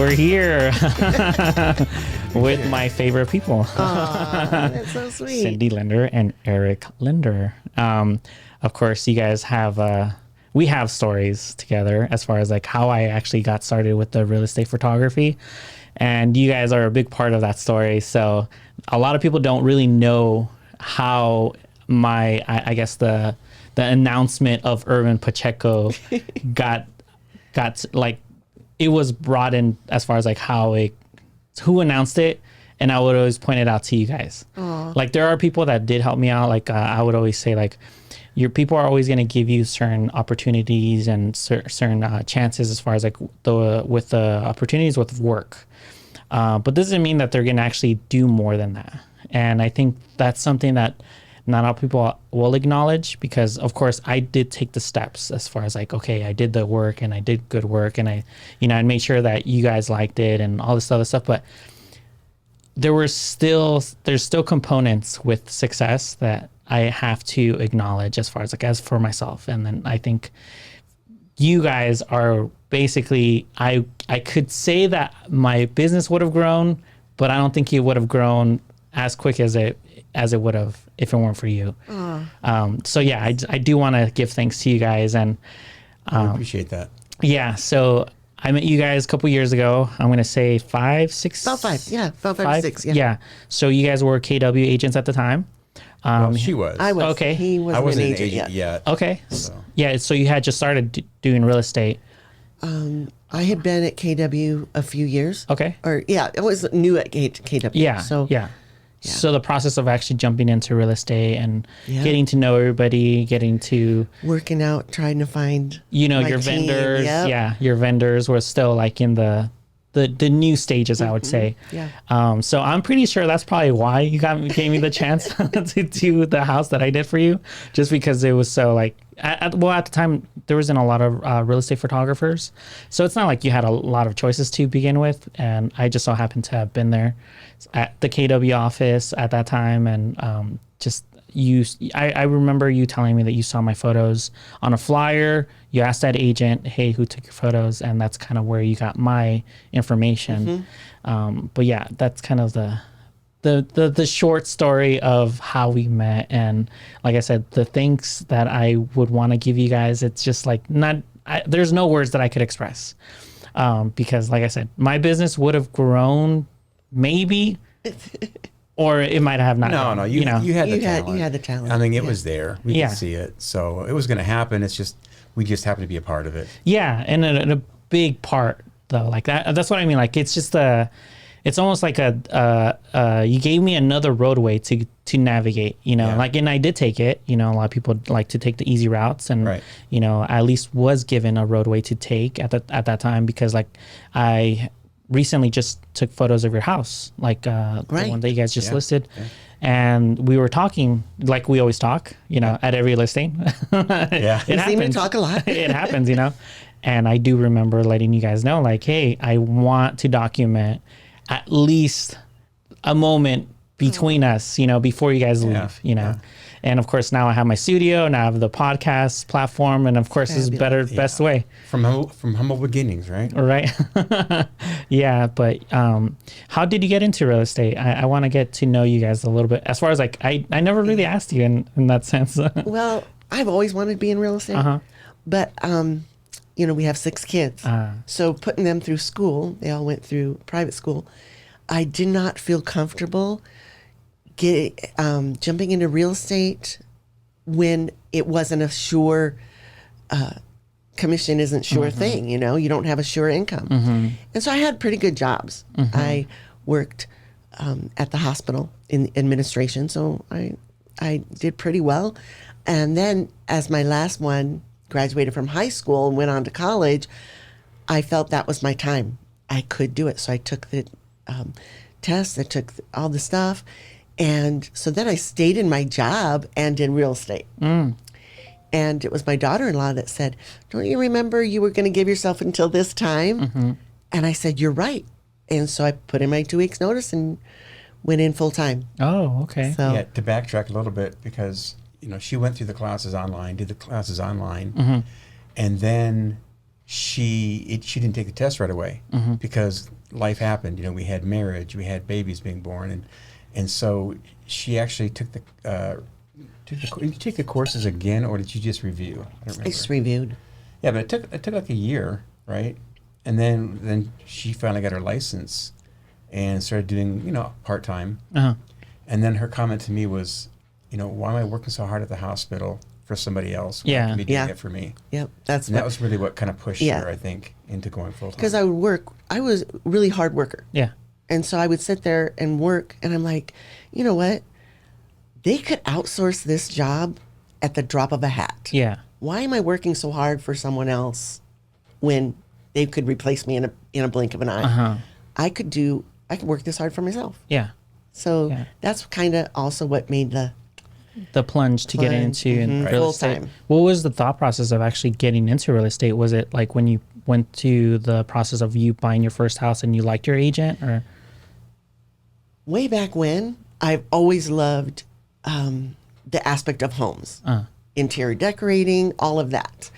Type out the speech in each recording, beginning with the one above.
we're here with my favorite people. Aw, that's so sweet. Cindy Linder and Eric Linder. Of course, you guys have, we have stories together as far as like how I actually got started with the real estate photography. And you guys are a big part of that story. So a lot of people don't really know how I guess the announcement of Irvin Pacheco got like, it was brought in as far as like who announced it. And I would always point it out to you guys. Aww. Like there are people that did help me out. Like I would always say like, your people are always going to give you certain opportunities and certain chances as far as like with the opportunities with work. But this doesn't mean that they're going to actually do more than that. And I think that's something that not all people will acknowledge, because of course I did take the steps as far as like, okay, I did the work and I did good work and I made sure that you guys liked it and all this other stuff. But there's still components with success that I have to acknowledge as far as like, as for myself. And then I think you guys are basically, I could say that my business would have grown, but I don't think it would have grown as quick as it would have if it weren't for you. So yeah, I do want to give thanks to you guys, and I appreciate that. Yeah, so I met you guys a couple years ago. I'm gonna say about 5 to 6. Yeah. So you guys were KW agents at the time. Well, she was. I was. Okay. He wasn't, I wasn't an agent yet. Okay. So. Yeah. So you had just started doing real estate. I had been at KW a few years. Okay. Or yeah, I was new at KW. Yeah. So yeah. So the process of actually jumping into real estate and getting to know everybody, getting to working out, trying to find your my vendors. team. Yep. Yeah, your vendors were still like in the new stages, I would say. Yeah. So I'm pretty sure that's probably why you gave me the chance to do the house that I did for you, just because it was so like at the time there wasn't a lot of real estate photographers, so it's not like you had a lot of choices to begin with, and I just so happened to have been there at the KW office at that time, and I remember you telling me that you saw my photos on a flyer. You asked that agent, hey, who took your photos? And that's kind of where you got my information. But yeah, that's kind of the short story of how we met. And like I said, the things that I would want to give you guys, it's just like there's no words that I could express. Because like I said, my business would have grown maybe, or it might have not. No, you had the talent. You had the talent. I mean, it was there. We could see it. So it was going to happen. It's just, we just happened to be a part of it. Yeah. And a big part though, like that's what I mean. Like, it's just it's almost like you gave me another roadway to navigate, like, and I did take it, a lot of people like to take the easy routes, and, right. I at least was given a roadway to take at that time, because like I recently just took photos of your house, like the one that you guys just listed. Yeah. And we were talking like we always talk, at every listing. Yeah. It happens. We talk a lot. It happens, And I do remember letting you guys know, like, hey, I want to document at least a moment between us, before you guys leave, Yeah. And of course, now I have my studio, now I have the podcast platform, and of course, this is best way. From humble beginnings, right? Right. Yeah, but how did you get into real estate? I want to get to know you guys a little bit. As far as like, I never really asked you in that sense. Well, I've always wanted to be in real estate, but we have 6 kids, so putting them through school, they all went through private school. I did not feel comfortable jumping into real estate when it wasn't a sure commission isn't sure thing, you don't have a sure income. And so I had pretty good jobs. I worked at the hospital in administration, so I did pretty well. And then as my last one graduated from high school and went on to college, I felt that was my time. I could do it. So I took the tests, I took all the stuff. And so then I stayed in my job and in real estate. And it was my daughter-in-law that said, don't you remember you were going to give yourself until this time? And I said, you're right. And so I put in my 2 weeks notice and went in full time. Oh, okay. So, yeah, to backtrack a little bit, because, she went through the classes online, did the classes online. And then she didn't take the test right away because life happened. You know, we had marriage, we had babies being born, and so she actually took the. Did you take the courses again, or did you just review? I don't remember. I just reviewed. Yeah, but it took like a year, right? And then she finally got her license and started doing, you know, part-time. Uh-huh. And then her comment to me was, you know, why am I working so hard at the hospital for somebody else when I can be doing it for me? Yep, that was really what kind of pushed her, I think, into going full-time. Because I was a really hard worker. Yeah. And so I would sit there and work, and I'm like, you know what? They could outsource this job at the drop of a hat. Yeah. Why am I working so hard for someone else when they could replace me in a blink of an eye? Uh-huh. I could work this hard for myself. Yeah. So that's kind of also what made the plunge to get into real estate. Full-time. What was the thought process of actually getting into real estate? Was it like when you went to the process of you buying your first house and you liked your agent, or? Way back when, I've always loved the aspect of homes, interior decorating, all of that.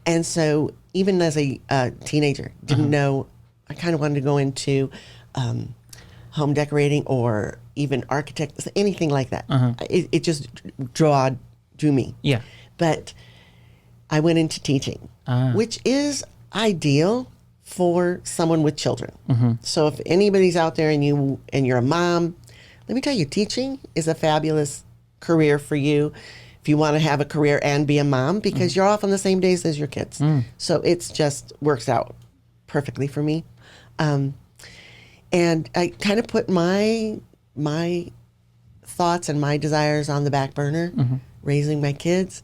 And so even as a teenager, didn't know, I kind of wanted to go into home decorating or even architect, anything like that. It just drew me. Yeah. But I went into teaching, which is ideal for someone with children. So if anybody's out there and you're a mom, let me tell you, teaching is a fabulous career for you if you want to have a career and be a mom, because you're off on the same days as your kids. So it's just works out perfectly for me. And I kind of put my thoughts and my desires on the back burner, raising my kids,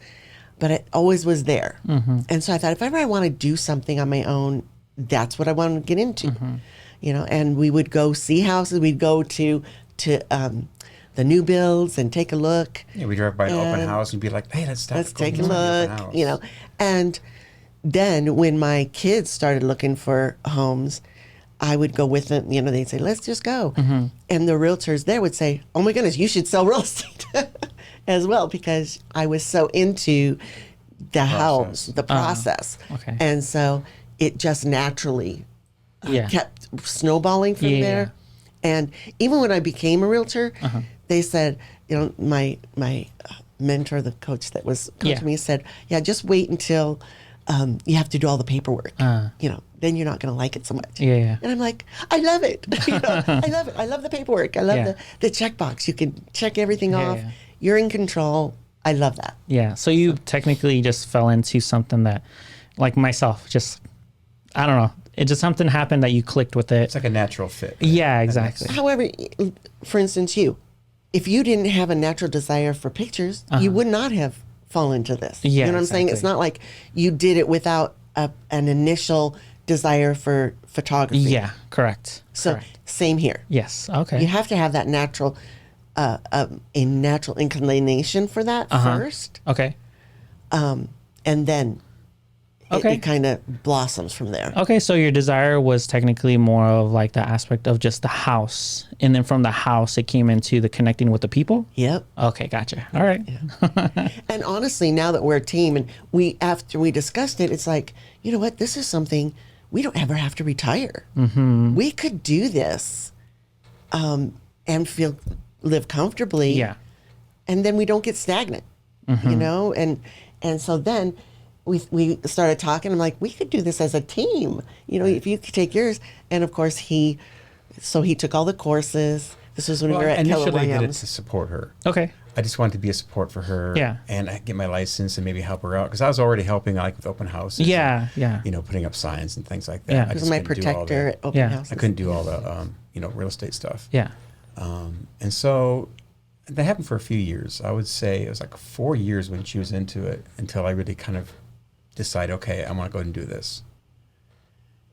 but it always was there. And so I thought, if ever I want to do something on my own, that's what I want to get into. You know, and we would go see houses. We'd go to the new builds and take a look. Yeah, we drive by an open house and be like, hey, let's take a look, you know. And then when my kids started looking for homes, I would go with them. You know, they'd say, let's just go. And the realtors there would say, oh my goodness, you should sell real estate as well, because I was so into the house, the process. Okay. And so it just naturally kept snowballing from there. And even when I became a realtor, they said, you know, my mentor, the coach that was coaching me, said, yeah, just wait until you have to do all the paperwork. You know, then you're not going to like it so much. And I'm like, I love it. You know, I love it. I love the paperwork. I love the checkbox. You can check everything off. You're in control. I love that. Yeah. So you technically just fell into something that, like myself, just, I don't know. It just something happened that you clicked with it. It's like a natural fit. Yeah, exactly. However, for instance, if you didn't have a natural desire for pictures, you would not have fallen into this. Yeah, you know what I'm saying? It's not like you did it without an initial desire for photography. Yeah, correct. So same here. Yes. Okay. You have to have that natural, a natural inclination for that first. Okay. And then it kind of blossoms from there. Okay, so your desire was technically more of like the aspect of just the house, and then from the house it came into the connecting with the people. Yep. Okay, gotcha. All right. Yeah. And honestly, now that we're a team, and after we discussed it, it's like, you know what? This is something we don't ever have to retire. We could do this, and live comfortably. Yeah. And then we don't get stagnant. You know, and so then. We started talking. I'm like, we could do this as a team. You know, if you could take yours. And of course, he took all the courses. This was when we were at Keller initially I did it Williams. to support her. Okay. I just wanted to be a support for her. Yeah. And I get my license and maybe help her out, because I was already helping like with open houses. Yeah, and, yeah. You know, putting up signs and things like that. Yeah. I He was just my couldn't do all protector the- at open houses. I couldn't do all the real estate stuff. Yeah. And so that happened for a few years. I would say it was like 4 years when she was into it, until I really kind of decide, okay, I want to go ahead and do this.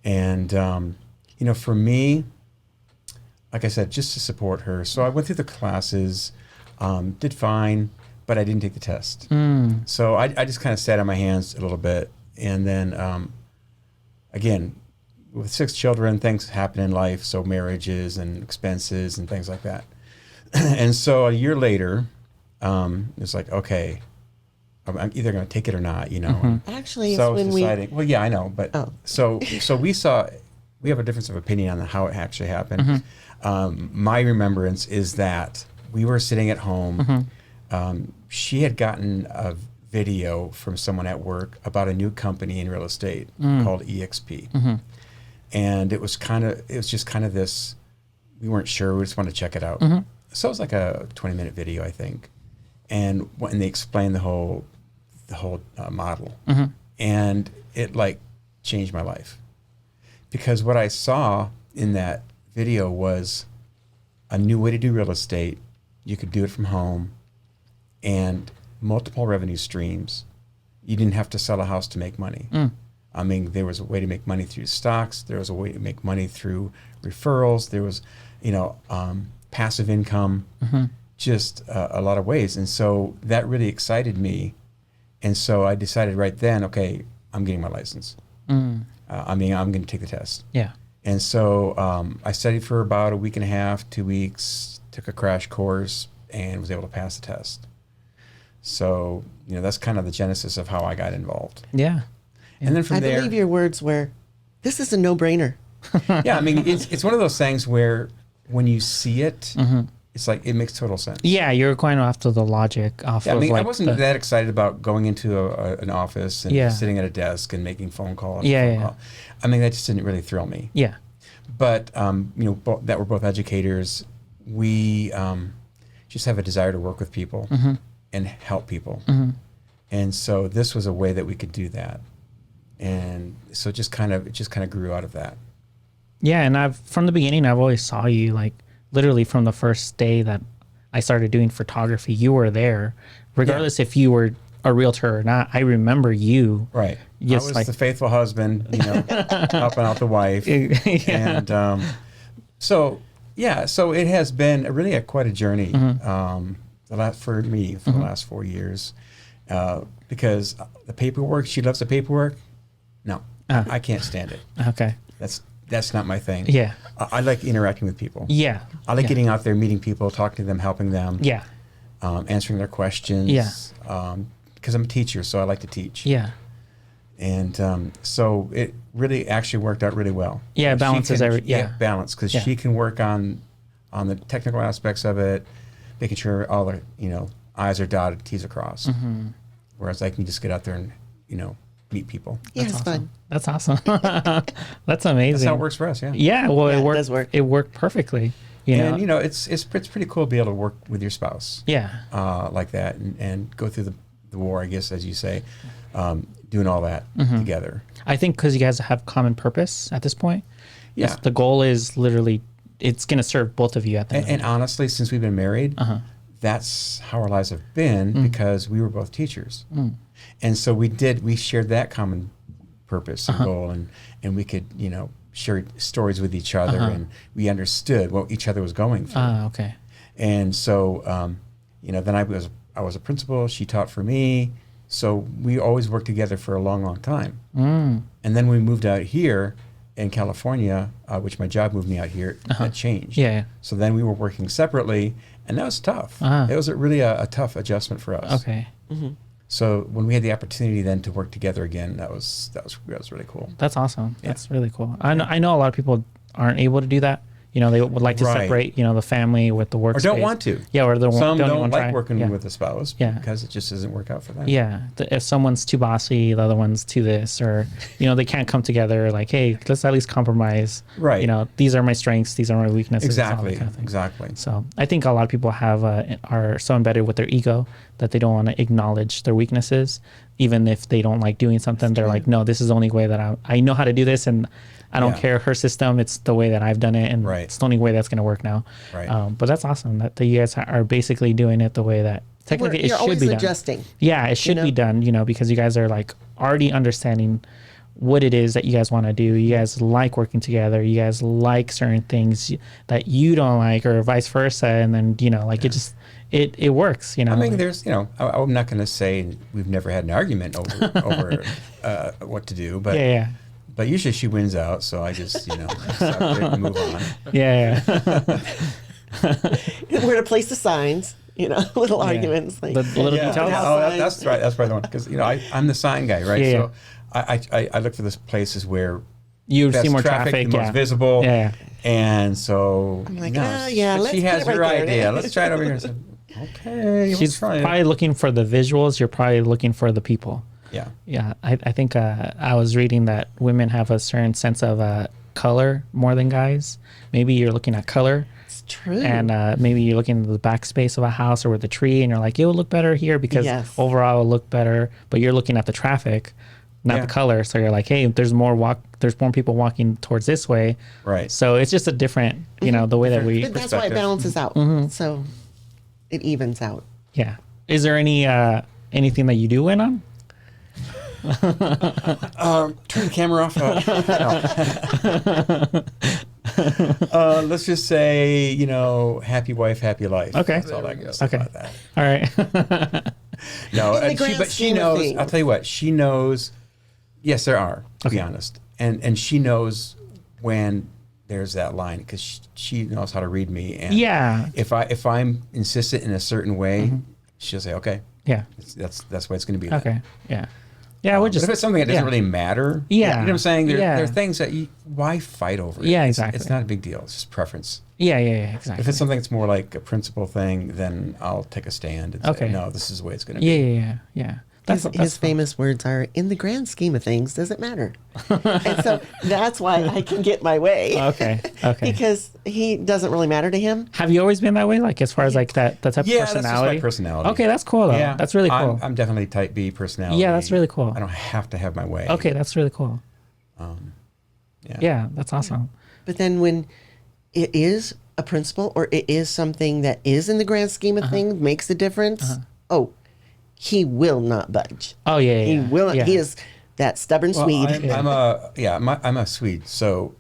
And, you know, for me, like I said, just to support her. So I went through the classes, did fine, but I didn't take the test. So I just kind of sat on my hands a little bit. And then, again, with 6 children, things happen in life. So marriages and expenses and things like that. And so a year later, it's like, okay, I'm either going to take it or not, you know. Actually, So I it's was when deciding. Well, yeah, I know, but so we have a difference of opinion on how it actually happened. My remembrance is that we were sitting at home. She had gotten a video from someone at work about a new company in real estate called EXP, and it was just kind of this. We weren't sure. We just wanted to check it out. So it was like a 20-minute video, I think, and when they explained the whole model, and it like changed my life, because what I saw in that video was a new way to do real estate. You could do it from home, and multiple revenue streams. You didn't have to sell a house to make money. I mean, there was a way to make money through stocks. There was a way to make money through referrals. There was, passive income, just a lot of ways. And so that really excited me. And so I decided right then, okay, I'm getting my license. I'm going to take the test. Yeah. And so I studied for about a week and a half, 2 weeks, took a crash course, and was able to pass the test. So, that's kind of the genesis of how I got involved. Yeah. And then from I there, believe your words were, "This is a no-brainer." yeah, I mean, it's one of those things where when you see it, it's like it makes total sense. Yeah, you're going after the logic off Yeah, of I like wasn't that excited about going into an office and sitting at a desk and making phone call. Call. I mean, that just didn't really thrill me. Yeah. But that we're both educators, we just have a desire to work with people and help people, and so this was a way that we could do that, and so it just kind of grew out of that. Yeah, and from the beginning, I've always saw you, like literally from the first day that I started doing photography, you were there, regardless if you were a realtor or not. I remember you. Right. Just I was the faithful husband, helping out the wife. And so it has been really quite a journey for me for the last 4 years, because the paperwork, she loves the paperwork. No, I can't stand it. Okay. That's not my thing. Yeah. I like interacting with people. Yeah. I like getting out there, meeting people, talking to them, helping them. Yeah. Answering their questions. Yeah. Because I'm a teacher, so I like to teach. Yeah. And so it really actually worked out really well. Yeah, balances balance, because she can work on the technical aspects of it, making sure all the I's are dotted, T's are crossed. Whereas I can just get out there and meet people. Yeah, That's it's awesome. fun. That's awesome. That's amazing. That's how it works for us. Yeah. Yeah. Well, Yeah, it worked. does work. It worked perfectly. And it's pretty cool to be able to work with your spouse. Yeah. Like that, and go through the war, I guess, as you say, doing all that together. I think because you guys have common purpose at this point. Yeah. The goal is literally, it's going to serve both of you at the end. And honestly, since we've been married, that's how our lives have been, because we were both teachers. And so we shared that common purpose and goal, and we could, share stories with each other, and we understood what each other was going through. Okay. And so, then I was a principal, she taught for me. So we always worked together for a long, long time. And then we moved out here in California, which my job moved me out here, that changed. Yeah. So then we were working separately, and that was tough. It was really a tough adjustment for us. Okay. So when we had the opportunity then to work together again, that was really cool. That's awesome. Yeah. That's really cool. I know a lot of people aren't able to do that. They would like to separate, the family with the work. Or don't want to. Yeah, or some don't don't like try. working with a spouse because it just doesn't work out for them. Yeah, if someone's too bossy, the other one's too this, or they can't come together. Like, hey, let's at least compromise. Right. These are my strengths, these are my weaknesses. Exactly. Kind of thing. Exactly. So I think a lot of people are so embedded with their ego that they don't want to acknowledge their weaknesses, even if they don't like doing something. They're like, no, this is the only way that I know how to do this, and I don't care her system. It's the way that I've done it, and it's the only way that's going to work now. Right. But that's awesome that you guys are basically doing it the way that technically it should be done. Adjusting. Yeah, it should be done. Because you guys are like already understanding what it is that you guys want to do. You guys like working together. You guys like certain things that you don't like, or vice versa. And then it works. I mean, there's I'm not going to say we've never had an argument over what to do, but yeah. But usually she wins out, so I just, accept it and move on. Yeah. Where to place the signs, little arguments like The little details. That's right. That's right. The one, because I'm the sign guy, right? Yeah, so I look for those places where You see best more traffic, the most visible. Yeah. And so I'm like, but let's she has put it her right there. idea. Let's try it over here. I said, okay, She's probably looking for the visuals. You're probably looking for the people. Yeah. Yeah. I think I was reading that women have a certain sense of color more than guys. Maybe you're looking at color. It's true. And maybe you're looking at the backspace of a house or with a tree, and you're like, it will look better here because overall it will look better. But you're looking at the traffic, not the color. So you're like, hey, there's more people walking towards this way. Right. So it's just a different, the way that we. But that's why it balances out. So it evens out. Yeah. Is there anything that you do win on? Turn the camera off. Let's just say, happy wife, happy life. Okay. That's all I can say about that. All right. No, In the grand but she scheme of knows. things. I'll tell you what. She knows. Yes, there are. To be honest, and she knows when there's that line because she knows how to read me. And if I'm insistent in a certain way, she'll say, okay. Yeah. That's the way it's going to be. Okay. Yeah. Yeah, but if it's something that doesn't really matter, you know what I'm saying? There are things that why fight over it? Yeah, It's exactly. not a big deal. It's just preference. Yeah, exactly. If it's something that's more like a principle thing, then I'll take a stand and say, no, this is the way it's going to be. Yeah. His famous words are, in the grand scheme of things, does it matter? And so that's why I can get my way. Okay. Because he doesn't really matter to him. Have you always been that way? Like as far as like that type of personality? Yeah, that's just my personality. Okay, that's cool though. Yeah. That's really cool. I'm definitely type B personality. Yeah, that's really cool. I don't have to have my way. Okay, that's really cool. Yeah, that's awesome. But then when it is a principle or it is something that is in the grand scheme of things, makes a difference, he will not budge. Oh yeah. He will not. He is that stubborn Swede. I'm a Swede, so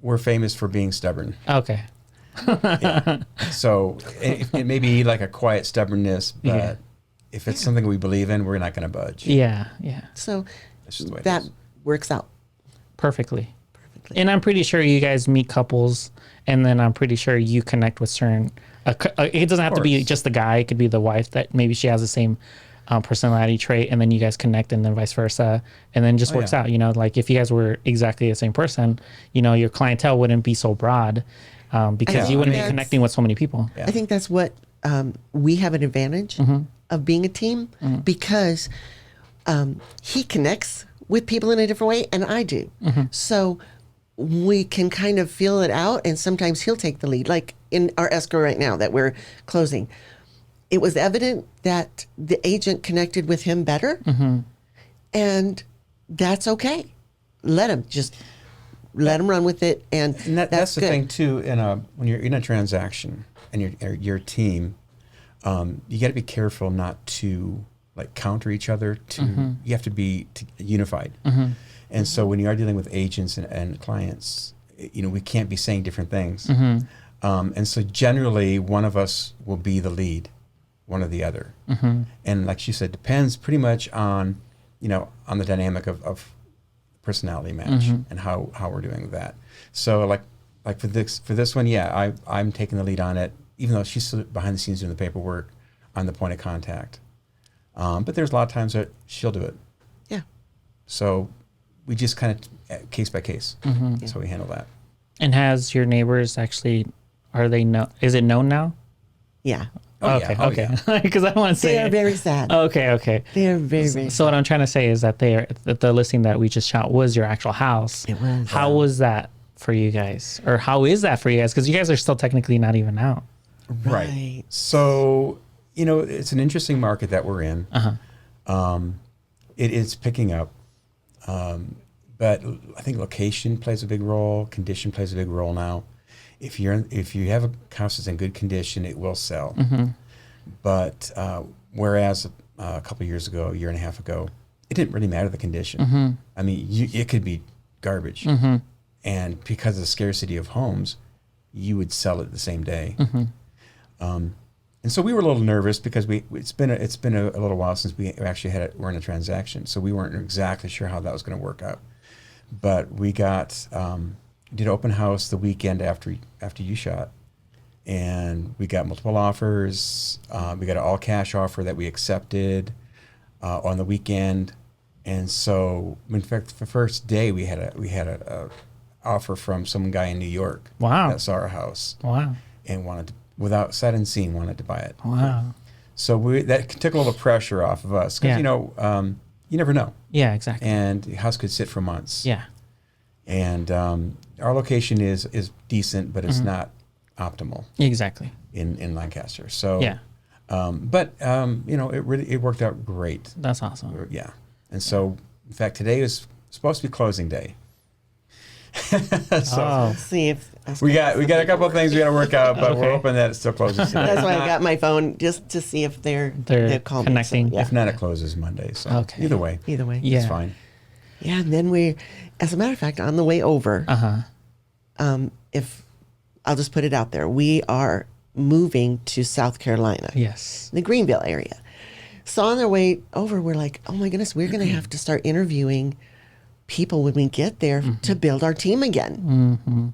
we're famous for being stubborn. Okay. So it may be like a quiet stubbornness, but if it's something we believe in, we're not going to budge. Yeah. So That's just the way it that is. works out. Perfectly. And I'm pretty sure you guys meet couples, and then I'm pretty sure you connect with certain. It doesn't have to be just the guy. It could be the wife that maybe she has the same personality trait, and then you guys connect, and then vice versa, and then it just works out. Like if you guys were exactly the same person, your clientele wouldn't be so broad because you wouldn't be connecting with so many people. I think that's what we have an advantage of being a team because he connects with people in a different way, and I do. So we can kind of feel it out, and sometimes he'll take the lead. Like in our escrow right now that we're closing, it was evident that the agent connected with him better, and that's okay. Let him run with it, and that's the good. thing too. When you're in a transaction and your team, you got to be careful not to like counter each other. You have to be unified. And so when you are dealing with agents and clients, we can't be saying different things. And so generally, one of us will be the lead, one or the other. And like she said, depends pretty much on, on the dynamic of personality match and how we're doing with that. So like for this one, I'm taking the lead on it, even though she's behind the scenes doing the paperwork. I'm the point of contact. But there's a lot of times that she'll do it. Yeah. So we just kind of case by case. That's how we handle that. And has your neighbors actually? Is it known now? Yeah. Okay. Because I want to say they are very sad. Okay. They are very, very. So what I'm trying to say is that the listing that we just shot was your actual house. It was. How was that for you guys, or how is that for you guys? Because you guys are still technically not even out. Right. So it's an interesting market that we're in. It is picking up, but I think location plays a big role. Condition plays a big role now. If you have a house that's in good condition, it will sell. But whereas a couple of years ago, a year and a half ago, it didn't really matter the condition. I mean, it could be garbage, and because of the scarcity of homes, you would sell it the same day. And so we were a little nervous because it's been a little while since we actually we're in a transaction, so we weren't exactly sure how that was going to work out. But we did open house the weekend after you shot, and we got multiple offers. We got an all cash offer that we accepted on the weekend. And so, in fact, the first day we had a offer from some guy in New York. Wow. That saw our house. Wow. And wanted to, without sight unseen, wanted to buy it. Wow. So that took a little pressure off of us because you never know. Yeah, exactly. And the house could sit for months. Yeah. And our location is decent, but it's not optimal Exactly. in Lancaster. So Yeah. it worked out great. That's awesome. Yeah. And so, in fact, today is supposed to be closing day. So Let's see if we got a couple of things we got to work out, but we're hoping that it still closes today. that's why I got my phone, just to see if they're calling connecting. Me, so, yeah. If not, it closes Monday. So Okay. either way, Either way. Yeah. it's fine. Yeah, and then as a matter of fact, on the way over, if I'll just put it out there, we are moving to South Carolina, Yes. the Greenville area. So on their way over, we're like, oh my goodness, we're going to have to start interviewing people when we get there to build our team again.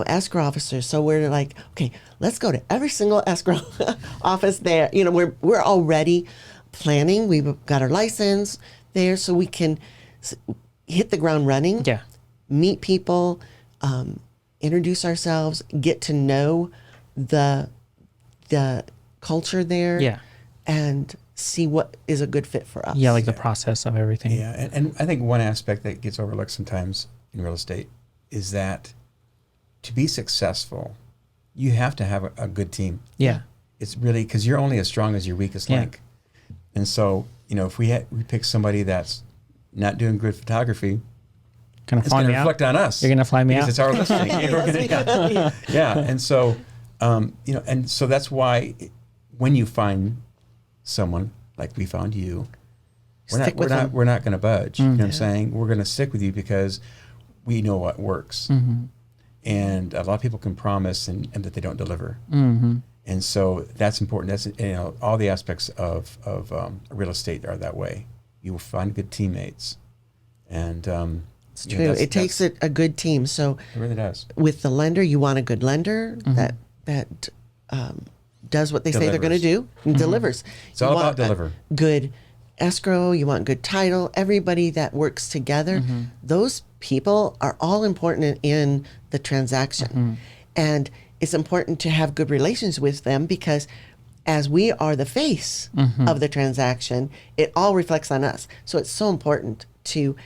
Escrow officers. So we're like, okay, let's go to every single escrow office there. We're already planning. We've got our license there, so we can hit the ground running. Yeah. Meet people, introduce ourselves, get to know the culture there. Yeah. And see what is a good fit for us. Yeah, like the process of everything. Yeah, and I think one aspect that gets overlooked sometimes in real estate is that to be successful, you have to have a good team. Yeah. It's really because you're only as strong as your weakest Yeah. link. And so, if we pick somebody that's not doing good photography, Gonna it's fly going to me out. reflect on us. You're gonna fly me because out. it's our listing. Yeah, and so, and so that's why when you find someone like we found you, Stick with them. we're not going to budge. You know what I'm saying? We're going to stick with you because we know what works. And a lot of people can promise and that they don't deliver. And so that's important. That's all the aspects of real estate are that way. You will find good teammates, and It's true. It takes a good team. So it really does. with the lender, you want a good lender that does what they say they're going to do and delivers. It's all You about want a deliver. Good escrow. You want good title. Everybody that works together. Those people are all important in the transaction, and it's important to have good relations with them because as we are the face of the transaction, it all reflects on us. So it's so important to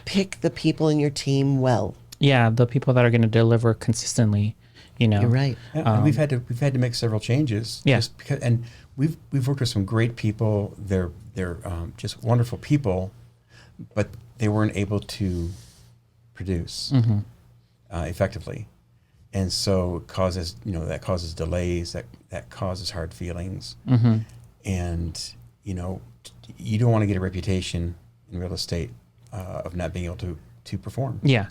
pick the people in your team well. Yeah, the people that are going to deliver consistently. You're right. Yeah, and we've had to make several changes. Yeah. Just because, and we've worked with some great people. They're just wonderful people, but they weren't able to produce effectively, and so it causes that causes delays. That causes hard feelings, and you don't want to get a reputation in real estate of not being able to perform. Yeah.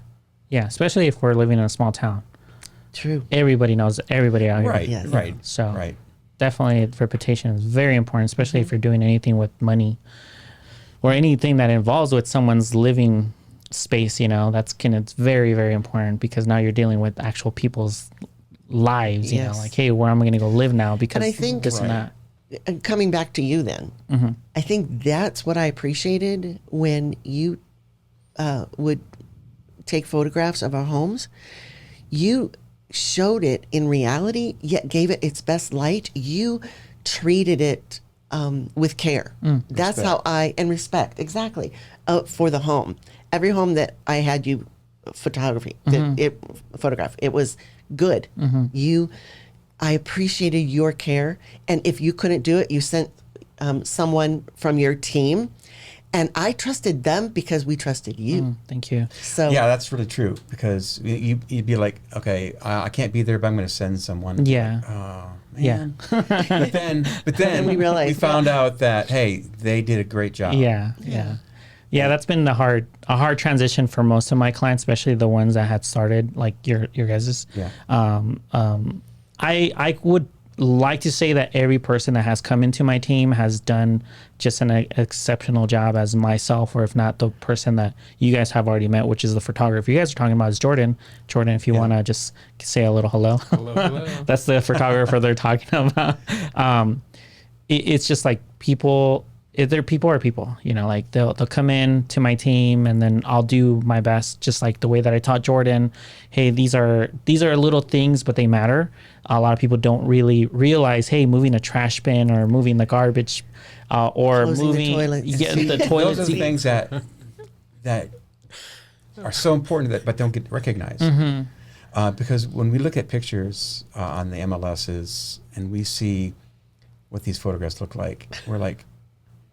Yeah, especially if we're living in a small town. True. Everybody knows everybody out here. Right. Yes. Right. So Right. definitely reputation is very important, especially if you're doing anything with money or anything that involves with someone's living space. It's very, very important because now you're dealing with actual people's lives. Yes. Like, hey, where am I going to go live now? Because I think- this and that. And coming back to you then, I think that's what I appreciated when you would take photographs of our homes. You showed it in reality, yet gave it its best light. You treated it with care. That's how and respect, exactly, for the home. Every home that I had you photograph, it was good. I appreciated your care. And if you couldn't do it, you sent someone from your team. And I trusted them because we trusted you. Thank you. So Yeah, that's really true because you'd be like, okay, I can't be there, but I'm going to send someone. Yeah. Oh, Yeah. man. but then we realized, we found out that hey, they did a great job. Yeah, that's been a hard transition for most of my clients, especially the ones that had started like your guys's. Yeah. I would like to say that every person that has come into my team has done just an exceptional job as myself, or if not the person that you guys have already met, which is the photographer you guys are talking about is Jordan. Jordan, if you want to just say a little hello. Hello. That's the photographer they're talking about. It's just like people, they're people are people, you know, like they'll come in to my team and then I'll do my best, just like the way that I taught Jordan. Hey, these are little things, but they matter. A lot of people don't really realize, hey, moving a trash bin or moving the garbage or Closing moving the toilets. the toilet Those are the seat. things that are so important but don't get recognized. Because when we look at pictures on the MLSs and we see what these photographs look like, we're like,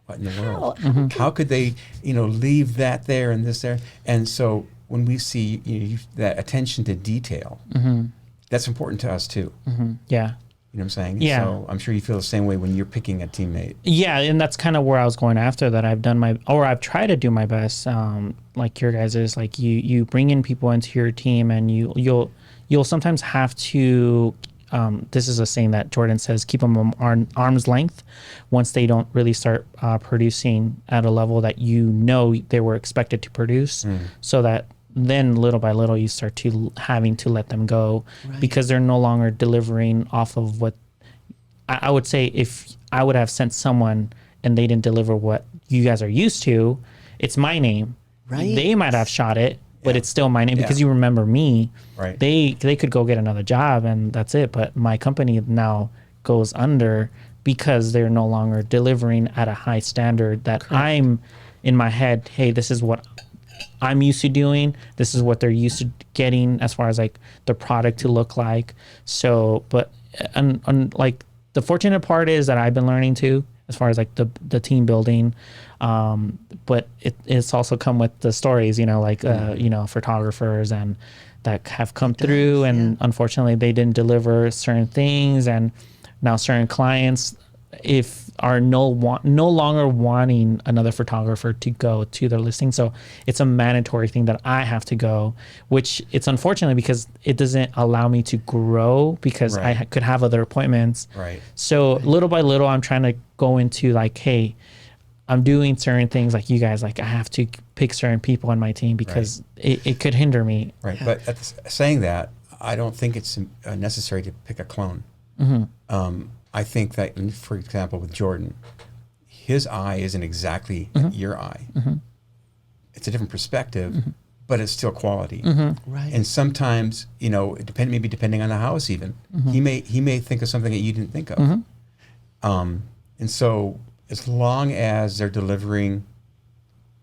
what in the world? How could they, leave that there and this there? And so when we see that attention to detail, that's important to us too. Yeah. You know what I'm saying? Yeah. So I'm sure you feel the same way when you're picking a teammate. Yeah, and that's kind of where I was going after that. I've tried to do my best. Like your guys is like you bring in people into your team, and you'll sometimes have to. This is a saying that Jordan says: keep them on arm's length once they don't really start producing at a level that they were expected to produce, so that then little by little you start to having to let them go because they're no longer delivering off of what I would say. If I would have sent someone and they didn't deliver what you guys are used to, it's my name. Right. They might have shot it, but it's still my name because you remember me. Right. They could go get another job and that's it. But my company now goes under because they're no longer delivering at a high standard that I'm in my head. Hey, this is what I'm used to doing. This is what they're used to getting as far as like the product to look like. So, but like the fortunate part is that I've been learning too, as far as like the team building. But it's also come with the stories, photographers and that have come through and unfortunately they didn't deliver certain things, and now certain clients are no longer wanting another photographer to go to their listing. So it's a mandatory thing that I have to go, which it's unfortunate because it doesn't allow me to grow because I could have other appointments. Right. So little by little, I'm trying to go into like, hey, I'm doing certain things like you guys, like I have to pick certain people on my team because it could hinder me. Right. But saying that, I don't think it's necessary to pick a clone. I think that, for example, with Jordan, his eye isn't exactly your eye. It's a different perspective, but it's still quality. Right. And sometimes, depending on the house, even he may think of something that you didn't think of. And so, as long as they're delivering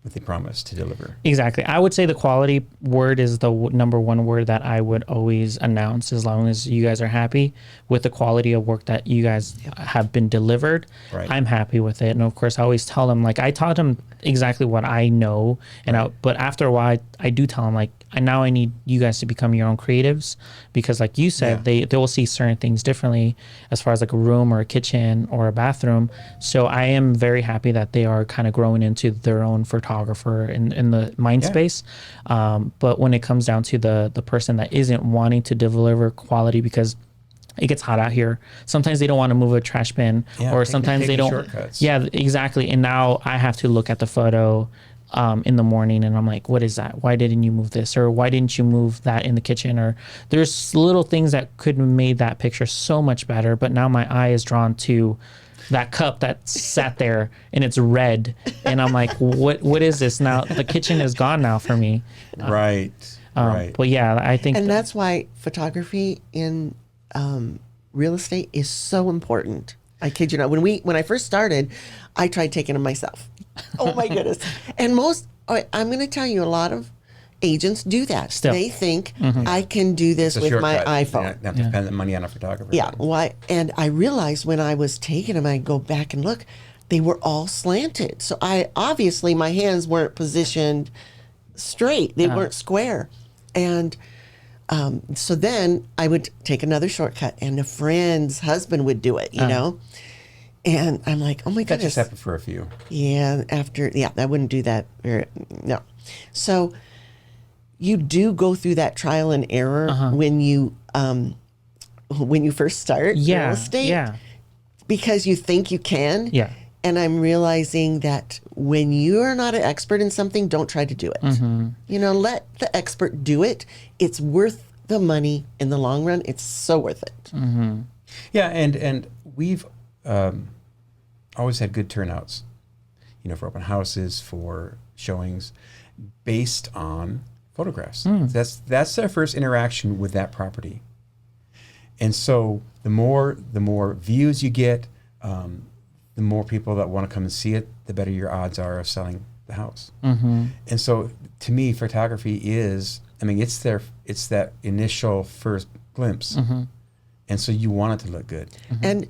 what they promise to deliver. Exactly. I would say the quality word is the number one word that I would always announce, as long as you guys are happy with the quality of work that you guys have been delivered. Right. I'm happy with it. And of course, I always tell them, like, I taught them exactly what I know. And but after a while, I do tell them, like, now I need you guys to become your own creatives, because like you said, they will see certain things differently as far as like a room or a kitchen or a bathroom. So I am very happy that they are kind of growing into their own photographer in the mind space. But when it comes down to the person that isn't wanting to deliver quality because it gets hot out here, sometimes they don't want to move a trash bin, or sometimes they don't. Shortcuts. Yeah, exactly. And now I have to look at the photo in the morning and I'm like, what is that? Why didn't you move this? Or why didn't you move that in the kitchen? Or there's little things that could have made that picture so much better. But now my eye is drawn to that cup that sat there and it's red. And I'm like, what is this now? The kitchen is gone now for me. Right. But yeah, I think. And that's why photography in real estate is so important. I kid you not. When I first started, I tried taking them myself. Oh my goodness. And I'm going to tell you, a lot of agents do that. Still. They think I can do this It's a with my shortcut. iPhone. You don't have to spend the money on a photographer. Yeah. Why? And I realized when I was taking them, I go back and look, they were all slanted. So obviously my hands weren't positioned straight. They weren't square. And so then I would take another shortcut, and a friend's husband would do it, you know? And I'm like, oh my That goodness. just happened for a few. Yeah, I wouldn't do that. No. So you do go through that trial and error when you when you first start Yeah. real estate Yeah. because you think you can. Yeah. And I'm realizing that when you're not an expert in something, don't try to do it. You know, let the expert do it. It's worth the money in the long run. It's so worth it. Yeah, and we've always had good turnouts, you know, for open houses, for showings, based on photographs. That's their first interaction with that property. And so the more views you get, the more people that want to come and see it, the better your odds are of selling the house. And so to me, photography is, I mean, it's that initial first glimpse. And so you want it to look good. And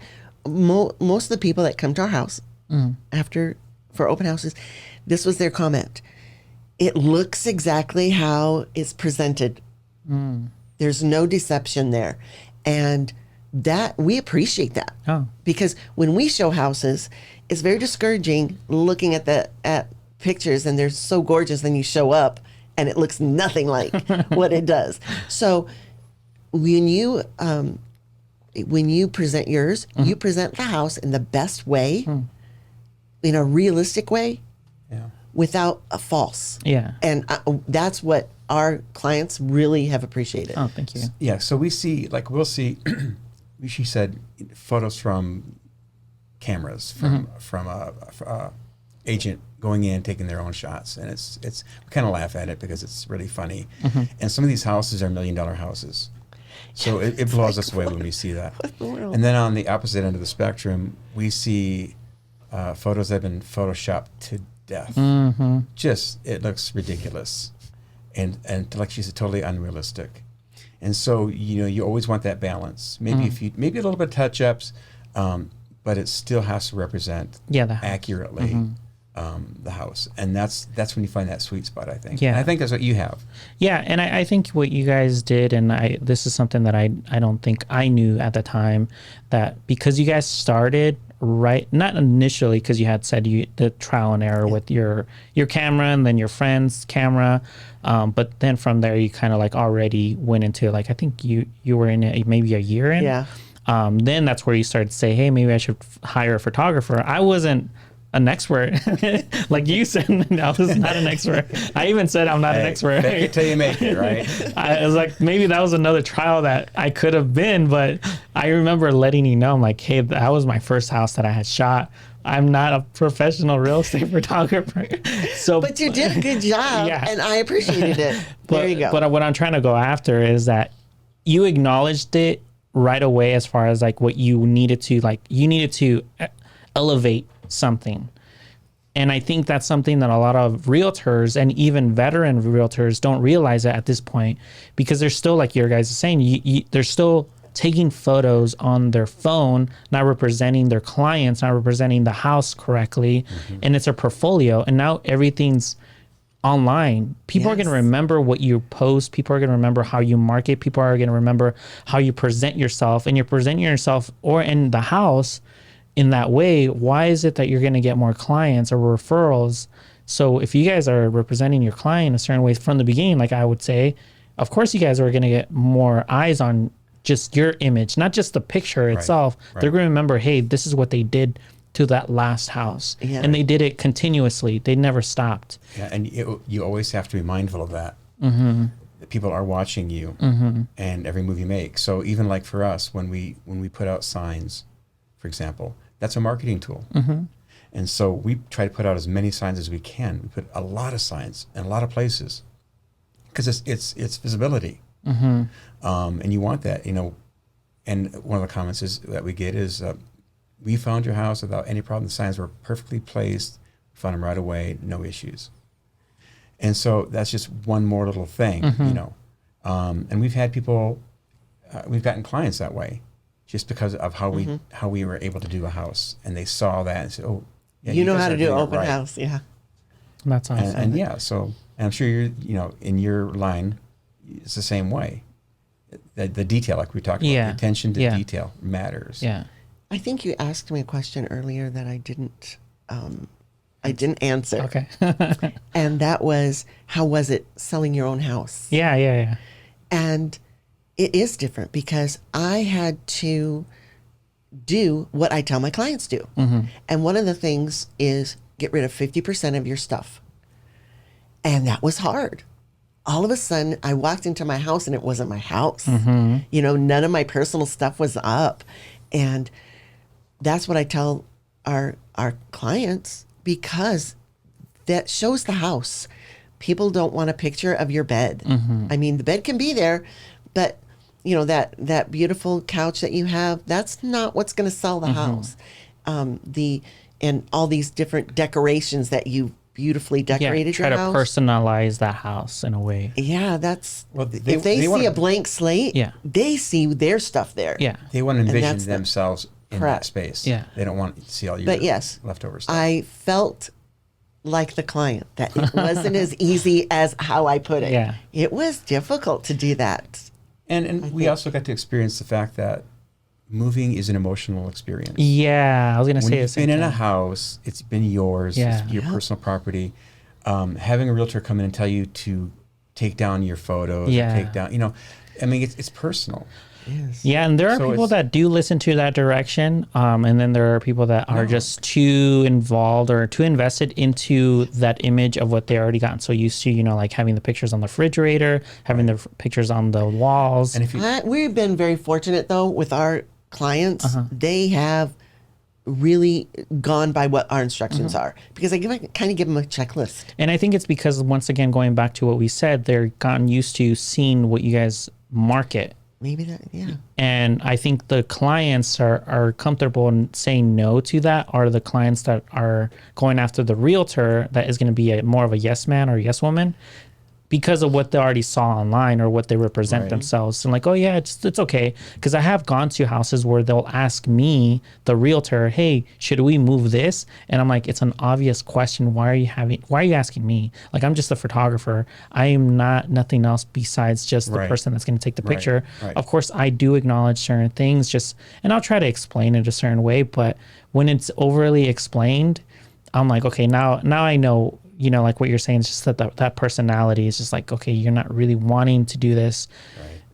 most of the people that come to our house for open houses, this was their comment. It looks exactly how it's presented. There's no deception there. And that we appreciate that. Because when we show houses, it's very discouraging looking at pictures and they're so gorgeous, then you show up and it looks nothing like what it does. So when you present yours, you present the house in the best way, in a realistic way, without a false. Yeah. And that's what our clients really have appreciated. Oh, thank you. Yeah, so we'll see, she said, photos from cameras, from a agent going in, taking their own shots. And it's we kind of laugh at it because it's really funny. And some of these houses are $1 million houses. So it blows us away when we see that. And then on the opposite end of the spectrum, we see photos that have been photoshopped to death. Just, it looks ridiculous. And like she said, totally unrealistic. And so, you know, you always want that balance. Maybe maybe a little bit of touch-ups, but it still has to represent accurately the house. And that's when you find that sweet spot, I think. Yeah. And I think that's what you have. Yeah, and I think what you guys did, and this is something that I don't think I knew at the time, that because you guys started right, not initially because you had said the trial and error with your camera and then your friend's camera, but then from there you kind of like already went into, like, I think you were in maybe a year in. Yeah. Then that's where you started to say, hey, maybe I should hire a photographer. I wasn't an expert. Like you said, I was not an expert. I even said I'm not an expert. Fake it till you make it, right? I was like, maybe that was another trial that I could have been, but I remember letting you know, I'm like, hey, that was my first house that I had shot. I'm not a professional real estate photographer. So, But you did a good job, and I appreciated it. There you go. But what I'm trying to go after is that you acknowledged it right away as far as like what you needed to elevate something. And I think that's something that a lot of realtors and even veteran realtors don't realize at this point, because they're still, like your guys are saying, they're still taking photos on their phone, not representing their clients, not representing the house correctly. And it's a portfolio. And now everything's online. People are going to remember what you post. People are going to remember how you market. People are going to remember how you present yourself, and you're presenting yourself or in the house in that way. Why is it that you're going to get more clients or referrals? So if you guys are representing your client a certain way from the beginning, like I would say, of course you guys are going to get more eyes on just your image, not just the picture itself. They're going to remember, hey, this is what they did to that last house. And they did it continuously. They never stopped. Yeah, and you always have to be mindful of that. That people are watching you and every move you make. So even like for us, when we put out signs, for example, that's a marketing tool. And so we try to put out as many signs as we can. We put a lot of signs in a lot of places because it's visibility. And you want that, you know. And one of the comments that we get is, we found your house without any problem. The signs were perfectly placed. Found them right away, no issues. And so that's just one more little thing, you know. And we've had people, we've gotten clients that way, just because of how we were able to do a house, and they saw that and said, "Oh, yeah, you know guys how to are do doing it open right." house, That's awesome. And yeah, so and I'm sure you're, in your line, it's the same way. The detail, like we talked about, the attention to detail matters. Yeah. I think you asked me a question earlier that I didn't answer. Okay. And that was, how was it selling your own house? Yeah. And it is different because I had to do what I tell my clients do. And one of the things is get rid of 50% of your stuff. And that was hard. All of a sudden, I walked into my house and it wasn't my house. You know, none of my personal stuff was up. And that's what I tell our clients, because that shows the house. People don't want a picture of your bed. I mean, the bed can be there, but you know, that beautiful couch that you have, that's not what's going to sell the house. And all these different decorations that you beautifully decorated try your to house. personalize that house in a way. Yeah, that's Well, if they see wanna, a blank slate, they see their stuff there. Yeah. they want to envision that's themselves in correct. that space. Yeah. They don't want to see all your But yes, leftover stuff. I felt like the client that it wasn't as easy as how I put it. Yeah. It was difficult to do that. And we also got to experience the fact that moving is an emotional experience. Yeah, I was gonna When say the you've same been in thing. a house, it's been yours, Yeah. it's your personal property. Having a realtor come in and tell you to take down your photos, Yeah. or take down, you know, I mean, it's personal. Yes. Yeah, and there are So people it's- that do listen to that direction, and then there are people that are just too involved or too invested into that image of what they already gotten so used to, you know, like having the pictures on the refrigerator, having the pictures on the walls. And if you, We've been very fortunate though with our clients. They have really gone by what our instructions are, because I kind of give them a checklist. And I think it's because, once again, going back to what we said, they're gotten used to seeing what you guys market. Maybe that, yeah. And I think the clients are comfortable in saying no to that, are the clients that are going after the realtor that is going to be more of a yes man or yes woman, because of what they already saw online or what they represent Right. themselves. And like, oh yeah, it's okay. Because I have gone to houses where they'll ask me, the realtor, hey, should we move this? And I'm like, it's an obvious question. Why are you asking me? Like, I'm just a photographer. I am nothing else besides just the Right. person that's going to take the Right. picture. Right. Of course, I do acknowledge certain things, and I'll try to explain it a certain way. But when it's overly explained, I'm like, okay, now I know, you know, like what you're saying is just that personality is just like, okay, you're not really wanting to do this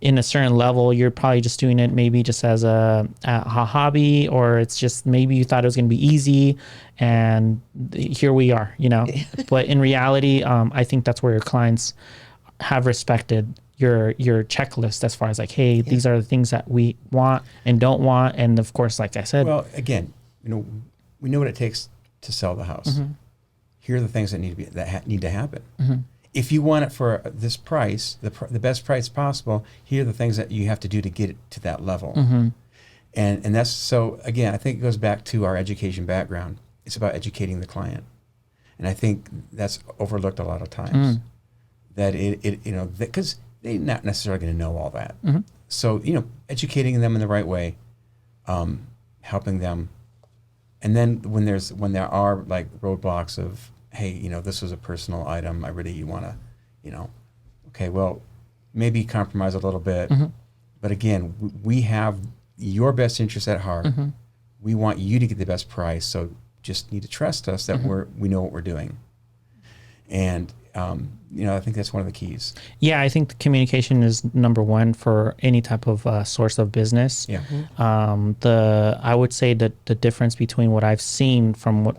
in a certain level. You're probably just doing it maybe just as a hobby, or it's just maybe you thought it was going to be easy, and here we are, you know. But in reality, I think that's where your clients have respected your checklist as far as like, hey, these are the things that we want and don't want. And of course, like I said, well, again, you know, we know what it takes to sell the house. Here are the things that need to happen. If you want it for this price, the best price possible, here are the things that you have to do to get it to that level. And that's, so again, I think it goes back to our education background. It's about educating the client. And I think that's overlooked a lot of times. That it you know, because they're not necessarily going to know all that. So, you know, educating them in the right way, helping them. And then when there are like roadblocks of, hey, you know, this was a personal item, you want to, you know, okay, well, maybe compromise a little bit. But again, we have your best interest at heart. We want you to get the best price. So just need to trust us that we know what we're doing. And, you know, I think that's one of the keys. yeah, I think the communication is number one for any type of source of business. Yeah. I would say that the difference between what I've seen from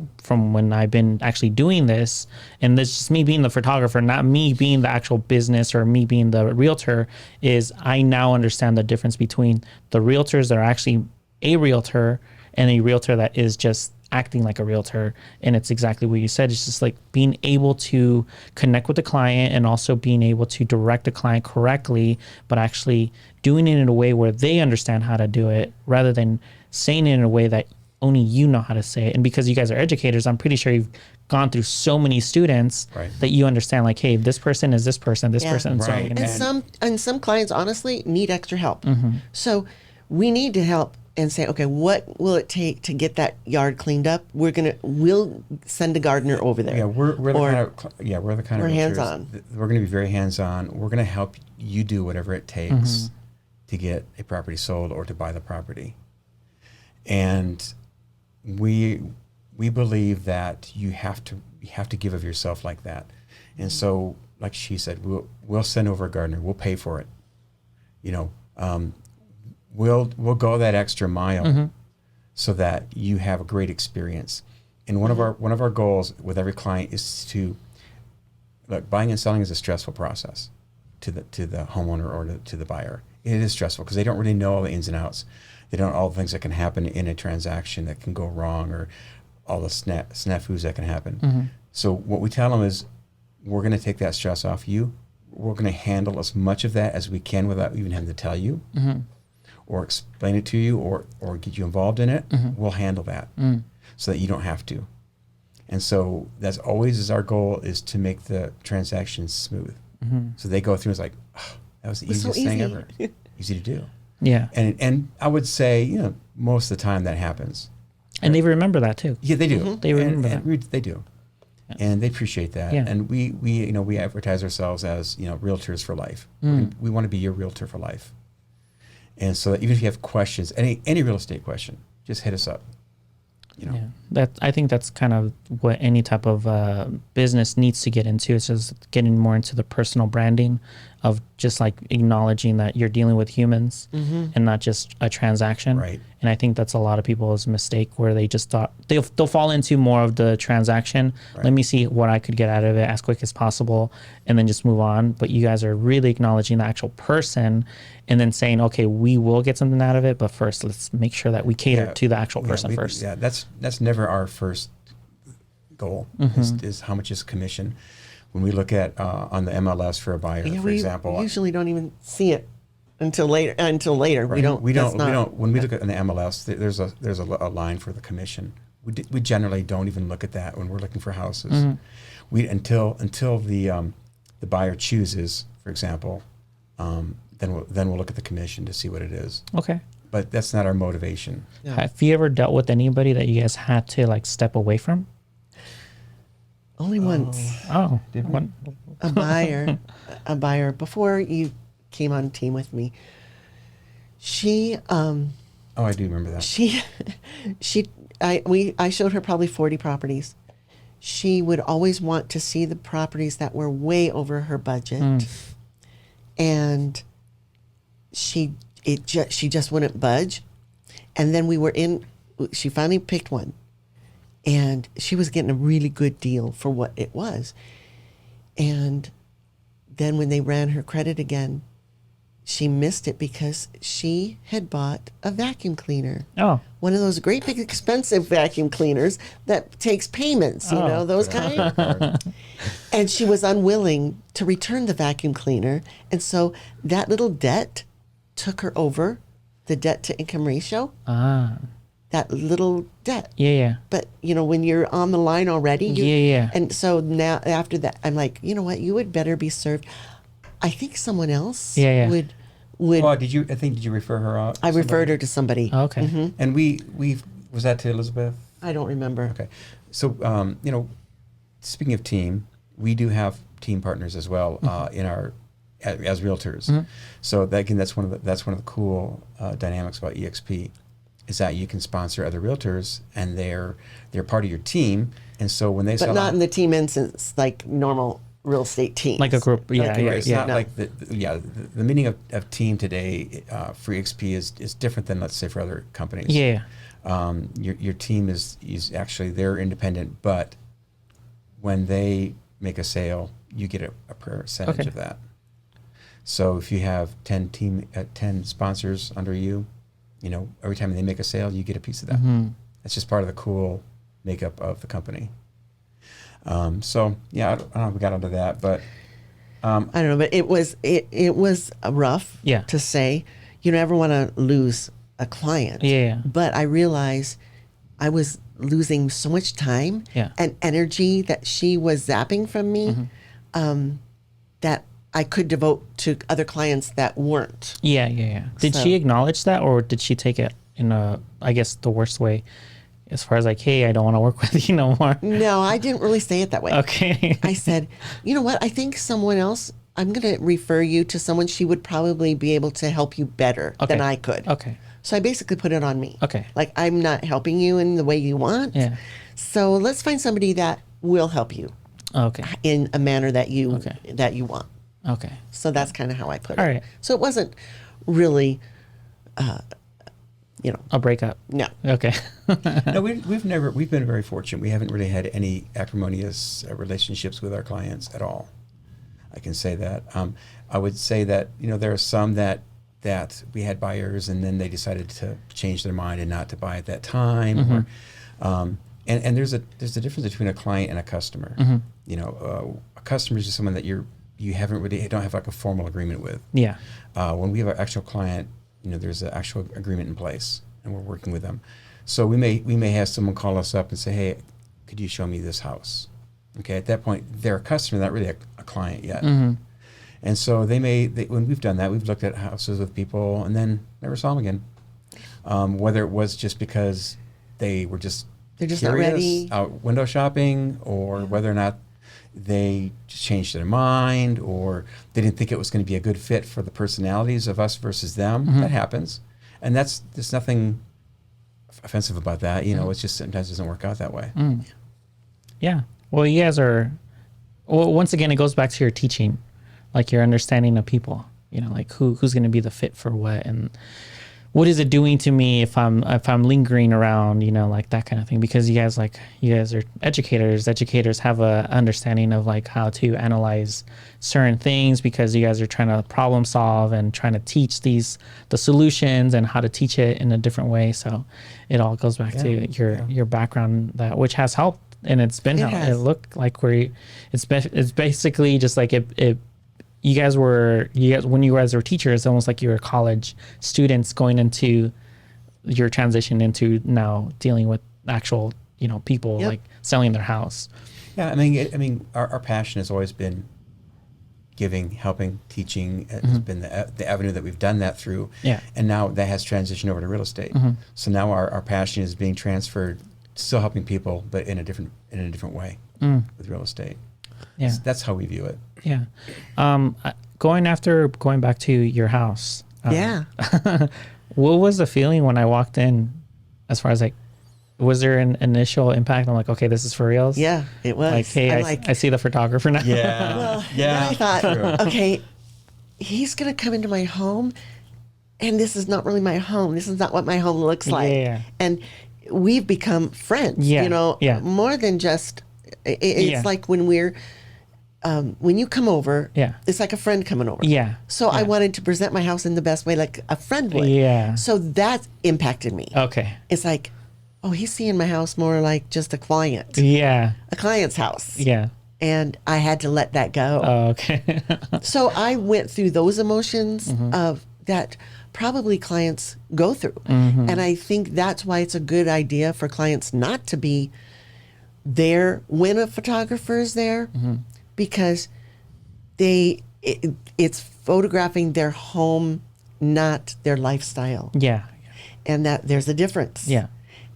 when I've been actually doing this, and this is just me being the photographer, not me being the actual business or me being the realtor, is I now understand the difference between the realtors that are actually a realtor and a realtor that is just acting like a realtor. And it's exactly what you said. It's just like being able to connect with the client and also being able to direct the client correctly, but actually doing it in a way where they understand how to do it, rather than saying it in a way that only you know how to say it. And because you guys are educators, I'm pretty sure you've gone through so many students that you understand, like, hey, this person is this person, this person. And Right. so, And some clients honestly need extra help. So we need to help and say, okay, what will it take to get that yard cleaned up? We'll send a gardener over there. Yeah, we're the kind of we're realtors hands-on. We're going to be very hands-on. We're going to help you do whatever it takes to get a property sold or to buy the property. And we believe that you have to give of yourself like that. And so, like she said, we'll send over a gardener. We'll pay for it. You know, we'll go that extra mile so that you have a great experience. And one of our goals with every client is to, look, buying and selling is a stressful process to the homeowner or to the buyer. It is stressful because they don't really know all the ins and outs. They don't know all the things that can happen in a transaction that can go wrong, or all the snafus that can happen. So what we tell them is, we're going to take that stress off you. We're going to handle as much of that as we can without even having to tell you or explain it to you or get you involved in it. We'll handle that so that you don't have to. And so that's always is our goal, is to make the transaction smooth. So they go through, it's like, oh, that was the easiest thing ever. Easy to do. Yeah. And I would say, most of the time that happens. And they remember that too. Yeah, they do. They remember that. They do. Yeah. And they appreciate that. Yeah. And we advertise ourselves as, realtors for life. We want to be your realtor for life. And so even if you have questions, any real estate question, just hit us up. Yeah, I think that's kind of what any type of business needs to get into. It's just getting more into the personal branding of just like acknowledging that you're dealing with humans and not just a transaction. Right. And I think that's a lot of people's mistake, where they just thought they'll fall into more of the transaction. Right. Let me see what I could get out of it as quick as possible, and then just move on. But you guys are really acknowledging the actual person, and then saying, okay, we will get something out of it, but first let's make sure that we cater to the actual person first. Yeah, that's never our first goal, is how much is commission. When we look at on the MLS for a buyer, for example, we usually don't even see it until later. Right. We don't. When we look at the MLS, there's a line for the commission. We generally don't even look at that when we're looking for houses. We until the buyer chooses, for example, then we'll look at the commission to see what it is. Okay. But that's not our motivation. Yeah. Have you ever dealt with anybody that you guys had to like step away from? Only once. Oh, a buyer before you came on team with me. She. I do remember that. I showed her probably 40 properties. She would always want to see the properties that were way over her budget, and she just wouldn't budge. And then she finally picked one. And she was getting a really good deal for what it was. And then when they ran her credit again, she missed it because she had bought a vacuum cleaner. Oh. One of those great big expensive vacuum cleaners that takes payments, those kind. And she was unwilling to return the vacuum cleaner. And so that little debt took her over the debt to income ratio. That little debt. Yeah. But, when you're on the line already. Yeah. And so now after that, I'm like, you know what? You would better be served. I think someone else would. Oh, did you refer her out? I referred her to somebody. Oh, okay. And we was that to Elizabeth? I don't remember. Okay. So, speaking of team, we do have team partners as well as realtors. So that's one of the cool dynamics about EXP. Is that you can sponsor other realtors, and they're part of your team. And so when they but not in the team instance like normal real estate teams, like a group. It's not like the meaning of team today for EXP is different than, let's say, for other companies. Yeah. Your team is actually, they're independent, but when they make a sale, you get a percentage of that. So if you have 10 sponsors under you, every time they make a sale, you get a piece of that. That's just part of the cool makeup of the company. I don't know if we got into that, but I don't know, but it was rough to say. You never want to lose a client. Yeah. But I realized I was losing so much time and energy that she was zapping from me that I could devote to other clients that weren't. Yeah. Did she acknowledge that, or did she take it in I guess the worst way, as far as like, hey, I don't want to work with you no more? No, I didn't really say it that way. Okay. I said, you know what? I think someone else, I'm going to refer you to someone. She would probably be able to help you better than I could. Okay. So I basically put it on me. Okay. Like, I'm not helping you in the way you want. Yeah. So let's find somebody that will help you. Okay. In a manner that you want. Okay. So that's kind of how I put All it. right. So it wasn't really, A breakup. no. Okay. No, we've been very fortunate. We haven't really had any acrimonious relationships with our clients at all. I can say that. I would say that, there are some that we had buyers and then they decided to change their mind and not to buy at that time. Mm-hmm. And there's a difference between a client and a customer. Mm-hmm. A customer is just someone that you don't have like a formal agreement with. Yeah. When we have an actual client, there's an actual agreement in place, and we're working with them. So we may have someone call us up and say, "Hey, could you show me this house?" Okay, at that point, they're a customer, not really a client yet. Mm-hmm. And so when we've done that, we've looked at houses with people and then never saw them again. Whether it was just because they're just not curious, ready. out window shopping, or whether or not they just changed their mind, or they didn't think it was going to be a good fit for the personalities of us versus them. Mm-hmm. That happens. And there's nothing offensive about that. It's just sometimes it doesn't work out that way. Mm. Yeah. Well, you guys are, once again, it goes back to your teaching, like your understanding of people, like who's going to be the fit for what, and what is it doing to me if I'm lingering around, like that kind of thing. Because you guys are educators. Educators have a understanding of like how to analyze certain things, because you guys are trying to problem solve and trying to teach the solutions and how to teach it in a different way. So it all goes back to your background, which has helped, and it's been helped. It looked like it's basically just like it. You guys when you guys were teachers, almost like you were college students going into your transition into now dealing with actual, people like selling their house. Yeah, I mean, our passion has always been giving, helping, teaching. Has been the avenue that we've done that through. Yeah. And now that has transitioned over to real estate. So now our passion is being transferred, still helping people, but in a different way with real estate. Yeah. So that's how we view it. Yeah. Going back to your house. What was the feeling when I walked in, as far as like, was there an initial impact? I'm like, okay, this is for reals? Yeah, it was. Like, hey, I see the photographer now. Yeah. Well, Yeah. then I thought, okay, he's going to come into my home, and this is not really my home. This is not what my home looks like. Yeah. And we've become friends, more than just, it's like when when you come over, it's like a friend coming over. Yeah. So I wanted to present my house in the best way, like a friend would. Yeah. So that impacted me. Okay. It's like, oh, he's seeing my house more like just a client. Yeah. A client's house. Yeah. And I had to let that go. Oh, okay. So I went through those emotions of that probably clients go through. And I think that's why it's a good idea for clients not to be there when a photographer is there, because it's photographing their home, not their lifestyle. Yeah. And that there's a difference. Yeah.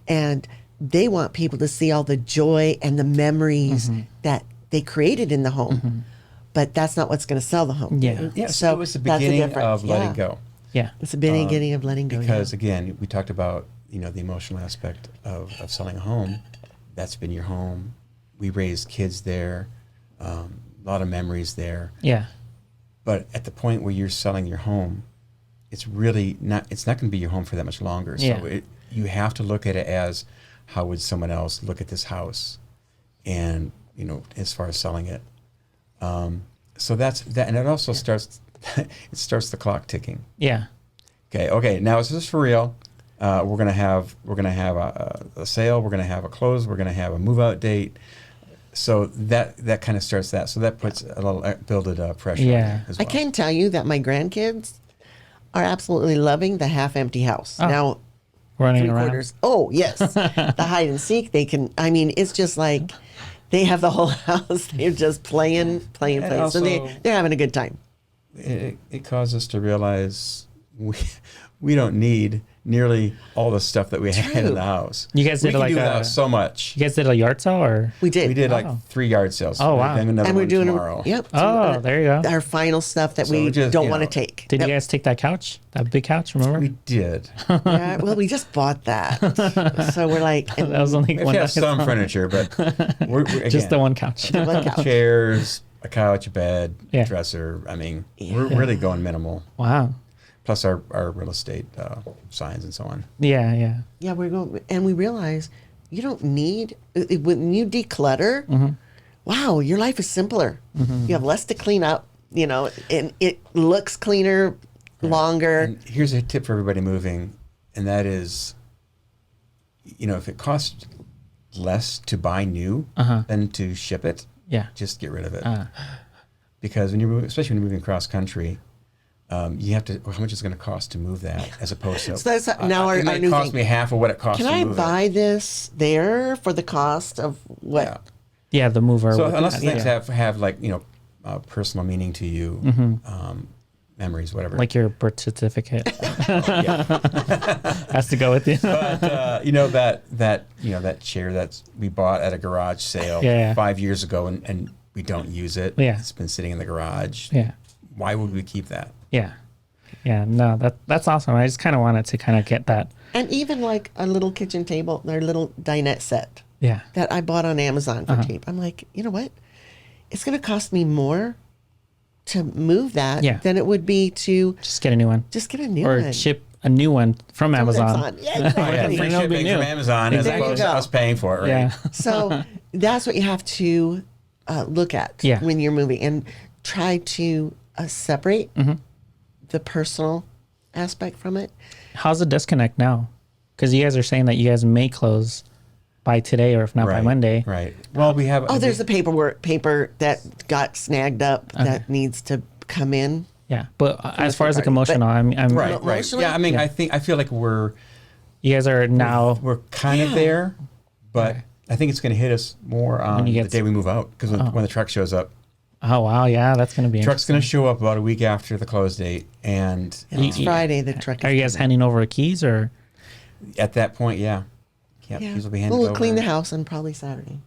And they want people to see all the joy and the memories that they created in the home. But that's not what's going to sell the home. Yeah. Yeah, so it was the beginning of letting go. Yeah. It's the beginning of letting go. Because again, we talked about, the emotional aspect of selling a home. That's been your home. We raised kids there. A lot of memories there. Yeah. But at the point where you're selling your home, it's really not. It's not going to be your home for that much longer. Yeah. So you have to look at it as, how would someone else look at this house, and as far as selling it. So that's that, and it also starts. It starts the clock ticking. Yeah. Okay. Now is this for real? We're gonna have a sale. We're gonna have a close. We're gonna have a move out date. So that kind of starts that. So that puts a little builded pressure. Yeah. On you as well. I can tell you that my grandkids are absolutely loving the half empty house. Oh. Now, Running 3/4. around. Oh, yes. The hide and seek, it's just like they have the whole house. They're just playing. So also- they're having a good time. It caused us to realize we don't need nearly all the stuff that we had in the house. You guys did we like can do a- that so much. You guys did a yard sale, or? We did. We did like Oh. 3 yard sales. Oh, wow. And another And we're one doing tomorrow. Yep. Oh, there you go. Our final stuff that So we just, don't you want to know, take. Did Yep. you guys take that couch? That big couch, remember? We did. Yeah, well, we just bought that. So we're like, That was only We one. have some furniture, but we're Just the again, one couch. one couch. chairs, a couch, a bed, Yeah. dresser. I mean, we're really going minimal. Wow. Plus our real estate signs and so on. Yeah, yeah. Yeah, we're going, and we realize you don't need when you declutter. Wow, your life is simpler. You have less to clean up, you know, and it looks cleaner, longer. And here's a tip for everybody moving, and that is, you know, if it costs less to buy new than to ship it, Yeah. just get rid of it. Because when you're moving, especially when you're moving cross country, you have to. How much is it going to cost to move that, as opposed to? So that's now it our might new cost thing. me half of what it costs Can to I move buy it. this there for the cost of what? Yeah. Yeah, the mover. So with unless that, things yeah. have like, you know, personal meaning to you, memories, whatever. Like your birth certificate yeah. has to go with you. But you know that chair that we bought at a garage sale Yeah. 5 years ago, and we don't use it. Yeah. It's been sitting in the garage. Yeah. Why would we keep that? Yeah. Yeah. No, that's awesome. I just kind of wanted to kind of get that. And even like a little kitchen table, their little dinette set Yeah. that I bought on Amazon for cheap. I'm like, you know what? It's going to cost me more to move that Yeah. than it would be to Just get a new one. just get a new Or one. ship a new one from Amazon. Yeah, Oh, yeah, exactly. free It'll be shipping new. from Amazon as There you opposed to go. us paying for it, right? Yeah. So that's what you have to look at Yeah. when you're moving, and try to separate the personal aspect from it. How's the disconnect now? Because you guys are saying that you guys may close by today, or if not by Right, Monday. Right. Well, we have. Oh, there's the paper that got snagged up that needs to come in. Yeah. But as far as like party. emotional, I'm right. Right. Emotionally? Yeah. I mean, I feel like you guys are now. we're kind of there, but I think it's going to hit us more on you the get- day we move out, because when the truck shows up. Oh wow, yeah, that's gonna be. Truck's going to show up about a week after the close date, and And it's Friday. The truck. Are is you guys coming. handing over the keys or? at that point, yeah, Yeah. keys will be handed We'll over. clean the house on probably Saturday.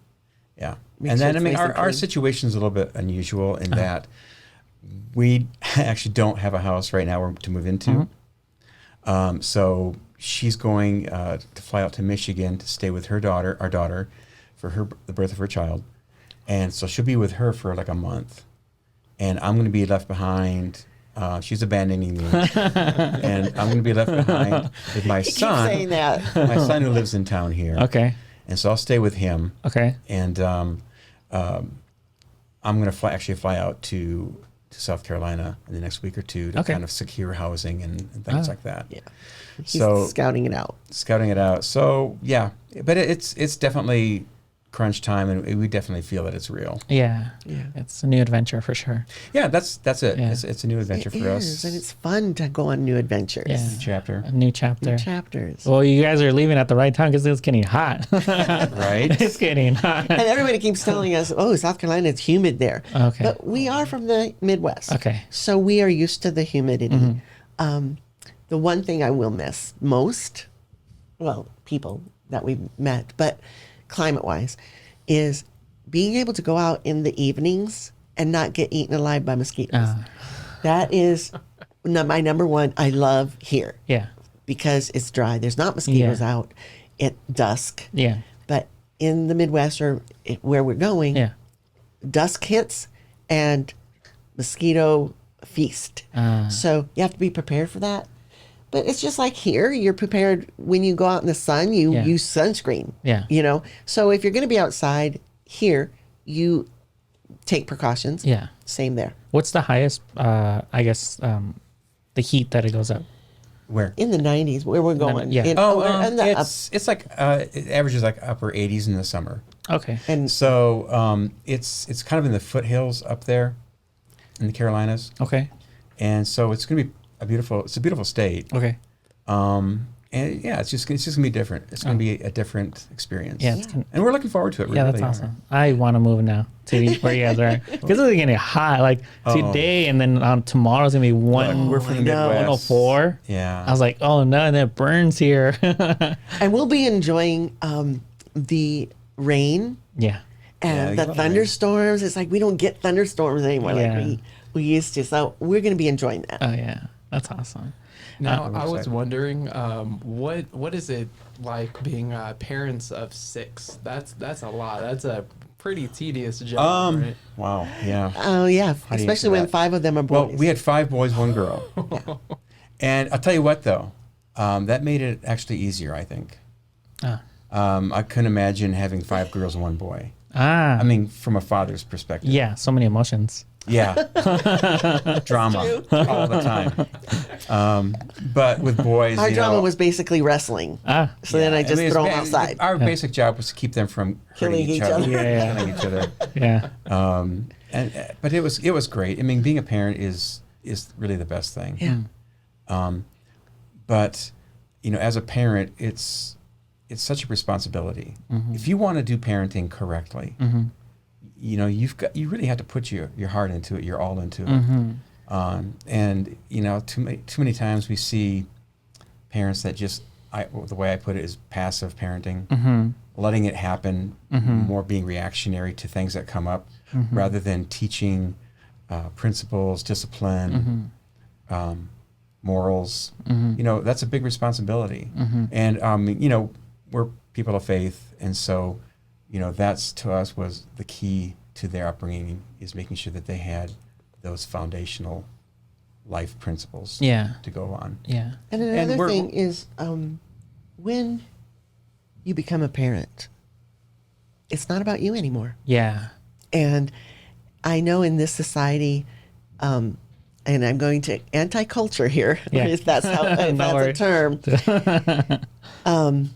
Yeah, Make and sure then I it's mean, nice and our clean. situation's a little bit unusual in that we actually don't have a house right now to move into. So she's going to fly out to Michigan to stay with our daughter, for the birth of her child, and so she'll be with her for like a month, and I'm going to be left behind. She's abandoning me, and I'm going to be left behind with my You keep son. saying that. My son who lives in town here. Okay. And so I'll stay with him. Okay. And I'm going to fly out to South Carolina in the next week or two to Okay. kind of secure housing and things Ah. like that. Yeah. He's So scouting it out. scouting it out. So yeah, but it's definitely crunch time, and we definitely feel that it's real. Yeah. Yeah. It's a new adventure for sure. Yeah, that's it. Yeah. It's a new adventure It for is, us. and it's fun to go on new adventures. Yeah. Chapter, A new chapter. New chapters. Well, you guys are leaving at the right time because it's getting hot. right? It's getting hot. And everybody keeps telling us, "Oh, South Carolina, it's humid there." Okay. But we are from the Midwest. Okay. So we are used to the humidity. The one thing I will miss most, well, people that we've met, but climate-wise, is being able to go out in the evenings and not get eaten alive by mosquitoes. That is my number one. I love here Yeah. because it's dry. There's not mosquitoes Yeah. out at dusk. Yeah. But in the Midwest or where we're going, Yeah. dusk hits and mosquito feast. So you have to be prepared for that. But it's just like here, you're prepared when you go out in the sun, you Yeah. use sunscreen. Yeah. You know, so if you're going to be outside here, you take precautions. Yeah. Same there. What's the highest, I guess, the heat that it goes up? Where? In the 90s, where we're going. yeah. We're in the up- It's like it averages like upper 80s in the summer. Okay. and So it's kind of in the foothills up there in the Carolinas, Okay. and so it's going to be a beautiful state. Okay. And yeah, it's just gonna be different. It's gonna be a different experience. Yeah. It's and we're looking forward to it. We Yeah, that's really are. awesome. I want to move now to where you guys are because it's getting hot. Like today, and then tomorrow's gonna be Look, we're from the know. Midwest. 104. Yeah. I was like, oh no, and it burns here. and we'll be enjoying the rain Yeah. and you the love the rain. thunderstorms. It's like we don't get thunderstorms anymore Yeah. like we used to. So we're going to be enjoying that. Oh yeah, that's awesome. Now, I'm I was excited. wondering, what is it like being parents of 6? That's a lot. That's a pretty tedious job, right? Wow, yeah. Oh yeah, do you especially answer when that? 5 of them are Well, boys. we had 5 boys, 1 girl. And I'll tell you what, though, that made it actually easier, I think. Ah. I couldn't imagine having 5 girls and 1 boy. Ah. I mean, from a father's perspective. Yeah, so many emotions. Yeah. Drama all the time. But with boys, Our you drama know, was basically wrestling. Ah. So then I just mean, throw them it's- outside. Our basic job was to keep them from hurting Killing each each other. other. Yeah. Killing each other. Yeah. But it was great. I mean, being a parent is really the best thing. Yeah. But you know, as a parent, it's such a responsibility. If you want to do parenting correctly, you know, you really have to put your heart into it, your all into it. And you know, too many times we see parents that just, the way I put it is passive parenting, letting it happen, more being reactionary to things that come up, rather than teaching principles, discipline, morals. You know, that's a big responsibility. And you know, we're people of faith, and so you know, that's to us was the key to their upbringing, is making sure that they had those foundational life principles Yeah. to go on. Yeah. And another we're- thing is, when you become a parent, it's not about you anymore. Yeah. And I know in this society, and I'm going to anti-culture here, Yeah. if that's how, if No that's a worries. term.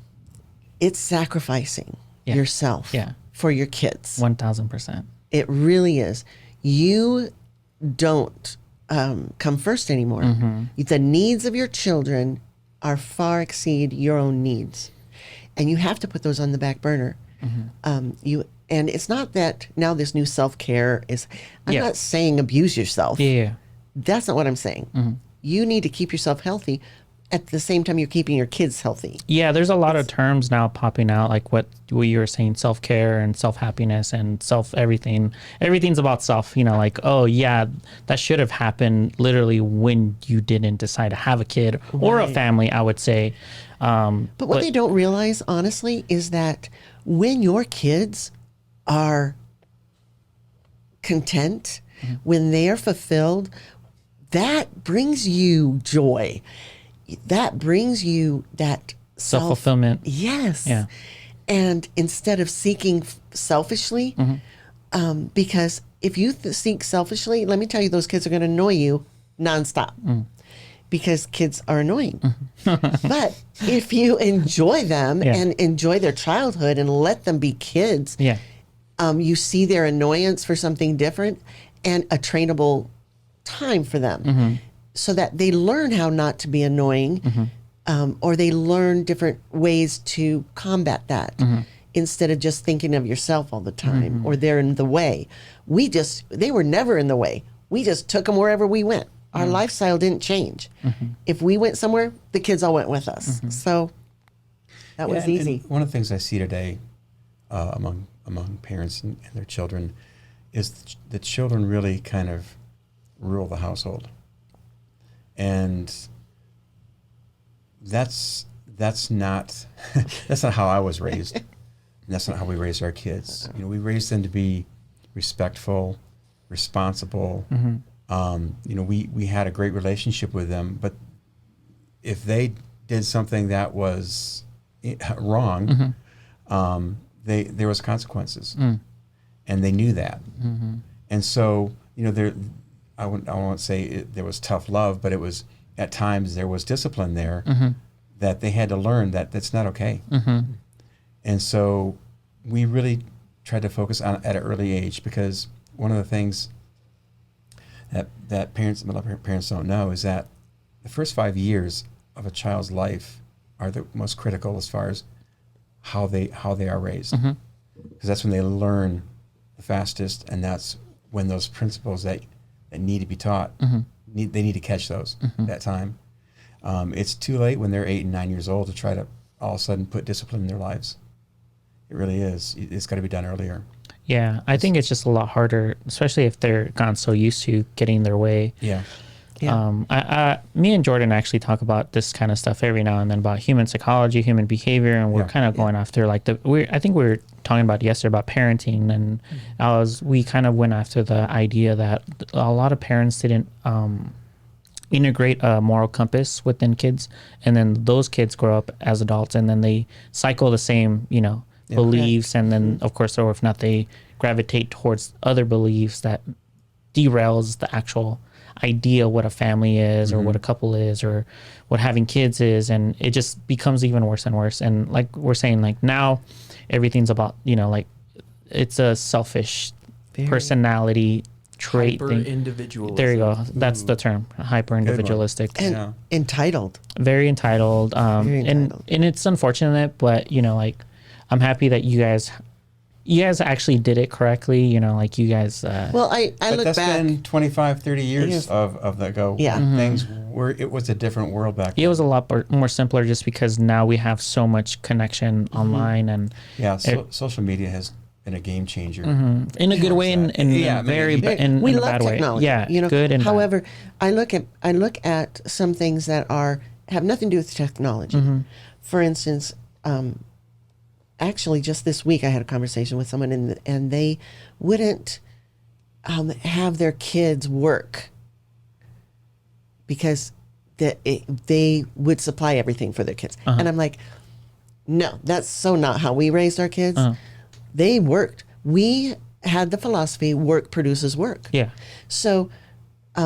It's sacrificing Yeah. yourself Yeah. for your kids. 1000%. It really is. You don't come first anymore. The needs of your children are far exceed your own needs, and you have to put those on the back burner. And it's not that now this new self-care is. I'm Yeah. not saying abuse yourself. Yeah. That's not what I'm saying. You need to keep yourself healthy. At the same time, you're keeping your kids healthy. Yeah, there's a lot of terms now popping out, like what you were saying, self-care and self-happiness and self-everything. Everything's about self, you know, like, oh, yeah, that should have happened literally when you didn't decide to have a kid or a Right. family, I would say. But what they don't realize, honestly, is that when your kids are content, when they are fulfilled, that brings you joy. That brings you that Self-fulfillment. Yes. Yeah. And instead of seeking selfishly, because if you seek selfishly, let me tell you, those kids are going to annoy you nonstop. Because kids are annoying. But if you enjoy them Yeah. and enjoy their childhood and let them be kids, Yeah. you see their annoyance for something different and a trainable time for them so that they learn how not to be annoying, or they learn different ways to combat that instead of just thinking of yourself all the time or they're in the way. They were never in the way. We just took them wherever we went. Our lifestyle didn't change. If we went somewhere, the kids all went with us. So that was and easy. one of the things I see today among parents and their children is the children really kind of rule the household, and that's not that's not how I was raised. And that's not how we raised our kids. You know, we raised them to be respectful, responsible. You know, we had a great relationship with them, but if they did something that was wrong, there was consequences, and they knew that. And so, you know, I won't say there was tough love, but it was, at times there was discipline there that they had to learn that that's not okay. And so we really tried to focus on at an early age, because one of the things that parents don't know is that the first 5 years of a child's life are the most critical as far as how they are raised, because that's when they learn the fastest, and that's when those principles that need to be taught they need to catch those that time. It's too late when they're 8 and 9 years old to try to all of a sudden put discipline in their lives. It really is. It's got to be done earlier. Yeah, I think it's just a lot harder, especially if they're gone so used to getting their way. Yeah. Me and Jordan actually talk about this kind of stuff every now and then, about human psychology, human behavior, and we're Yeah. kind of going after like I think we were talking about yesterday about parenting, and we kind of went after the idea that a lot of parents didn't integrate a moral compass within kids, and then those kids grow up as adults, and then they cycle the same, beliefs, and then of course, or if not, they gravitate towards other beliefs that derails the actual idea what a family is, or what a couple is, or what having kids is, and it just becomes even worse and worse. And like we're saying, like now everything's about, like it's a selfish personality trait thing. Hyper-individualism. There you go. That's the term. Hyper individualistic. And entitled. Very entitled. Very entitled. And it's unfortunate, but like I'm happy that you guys actually did it correctly, like you guys Well, I But look that's back. been 25, 30 years Yes. of that go. Yeah. Things were, it was a different world back then. it was a lot more simpler just because now we have so much connection online, and Yeah, social media has been a game changer. in a good way and in Yeah, a very maybe. in We a love bad way. technology. Yeah, good and bad. however, I look at some things that have nothing to do with technology. For instance, actually, just this week I had a conversation with someone, and they wouldn't have their kids work because they would supply everything for their kids. And I'm like, no, that's so not how we raised our kids. They worked. We had the philosophy, work produces work. Yeah. So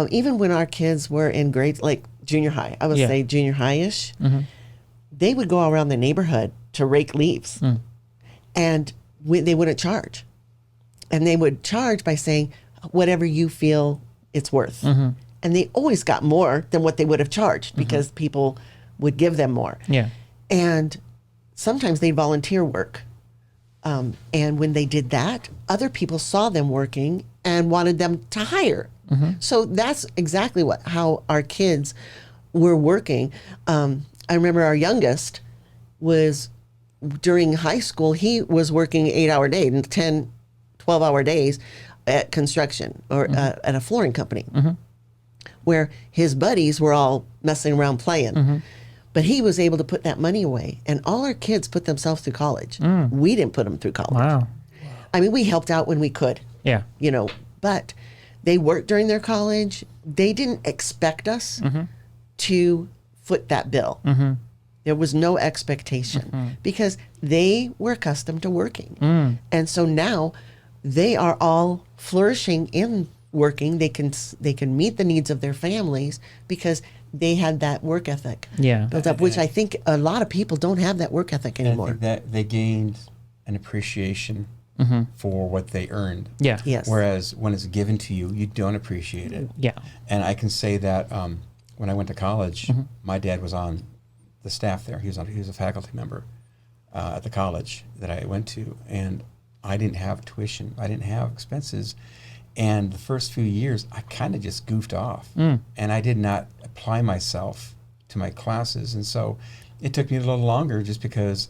even when our kids were in grades, like junior high, I would Yeah. say junior high-ish, they would go around the neighborhood to rake leaves. And they wouldn't charge. And they would charge by saying, whatever you feel it's worth. And they always got more than what they would have charged because people would give them more. Yeah. And sometimes they'd volunteer work. And when they did that, other people saw them working and wanted them to hire. So that's exactly how our kids were working. I remember our youngest was, during high school, he was working 8-hour days and 10, 12-hour days at construction or at a flooring company where his buddies were all messing around playing. But he was able to put that money away, and all our kids put themselves through college. We didn't put them through college. Wow. I mean, we helped out when we could, Yeah. but they worked during their college. They didn't expect us to foot that bill. There was no expectation because they were accustomed to working. And so now they are all flourishing in working. They can meet the needs of their families because they had that work ethic built up, which I think a lot of people don't have that work ethic And I anymore. think that they gained an appreciation for what they earned. Yeah. Yes. Whereas when it's given to you, you don't appreciate it. Yeah. And I can say that when I went to college, my dad was on the staff there. He was a faculty member at the college that I went to, and I didn't have tuition. I didn't have expenses. And the first few years, I kind of just goofed off, and I did not apply myself to my classes. And so it took me a little longer just because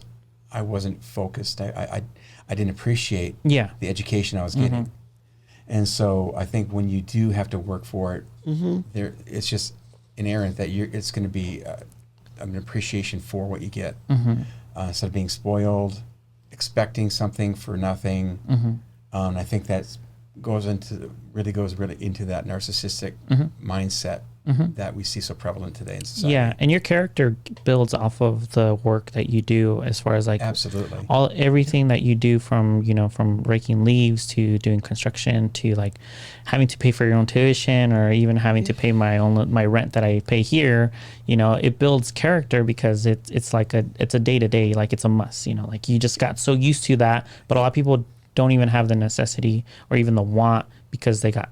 I wasn't focused. I didn't appreciate Yeah. the education I was getting. And so I think when you do have to work for it, it's just inherent that it's going to be an appreciation for what you get, instead of being spoiled, expecting something for nothing. And I think that goes really into that narcissistic mindset that we see so prevalent today in society. Yeah, and your character builds off of the work that you do, as far as like Absolutely. everything that you do, from from raking leaves to doing construction to like having to pay for your own tuition, or even having to pay my rent that I pay here. It builds character because it's a day to day, like it's a must. Like you just got so used to that, but a lot of people don't even have the necessity or even the want because they got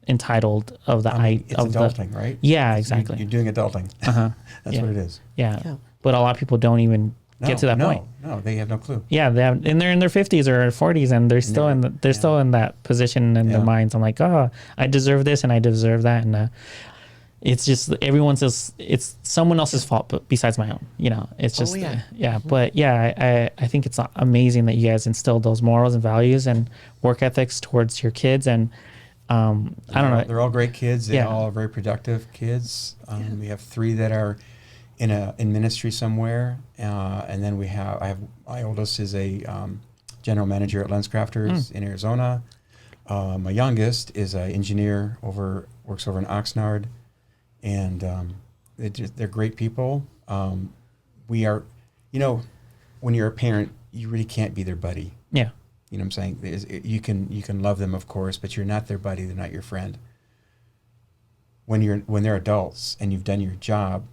entitled of the It's adulting, right? Yeah, exactly. You're doing adulting. That's what it is. Yeah. But a lot of people don't even get to that point. No, they have no clue. Yeah, and they're in their 50s or 40s, and they're still still in that position in their minds. I'm like, oh, I deserve this and I deserve that, and it's just it's someone else's fault, but besides my own. It's just But I think it's amazing that you guys instilled those morals and values and work ethics towards your kids, and I don't know. They're all great kids. They all are very productive kids. We have 3 that are in ministry somewhere, and then I have my oldest is a general manager at LensCrafters in Arizona. My youngest is an engineer works over in Oxnard, and they're great people. We are, when you're a parent, you really can't be their buddy. Yeah. You know what I'm saying? You can love them, of course, but you're not their buddy. They're not your friend. When they're adults and you've done your job,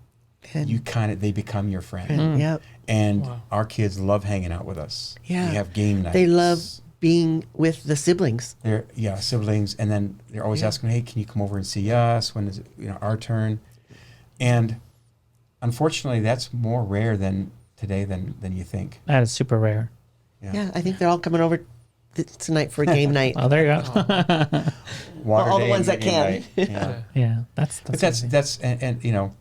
they become your friend. Yep. And our kids love hanging out with us. Yeah. We have game nights. They love being with the siblings. They're siblings, and then they're always asking, "Hey, can you come over and see us? When is it, our turn?" And unfortunately, that's more rare today than you think. That is super rare. Yeah, I think they're all coming over tonight for a game night. Oh, there you go. Water all the day ones and that game can. night. Yeah, that's But that's and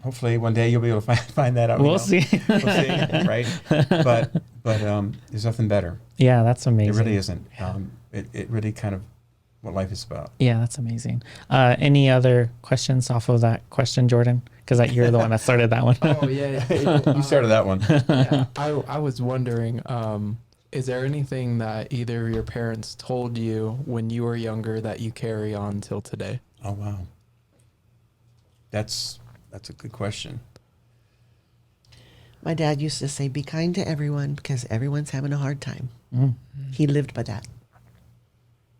hopefully one day you'll be able to find that out. We'll see. We'll see, right? But there's nothing better. Yeah, that's amazing. It really isn't. It really kind of what life is about. Yeah, that's amazing. Any other questions off of that question, Jordan? Because you're the one that started that one. Oh yeah. You started that one. Yeah, I was wondering, is there anything that either of your parents told you when you were younger that you carry on till today? Oh wow. That's a good question. My dad used to say, "Be kind to everyone because everyone's having a hard time." He lived by that.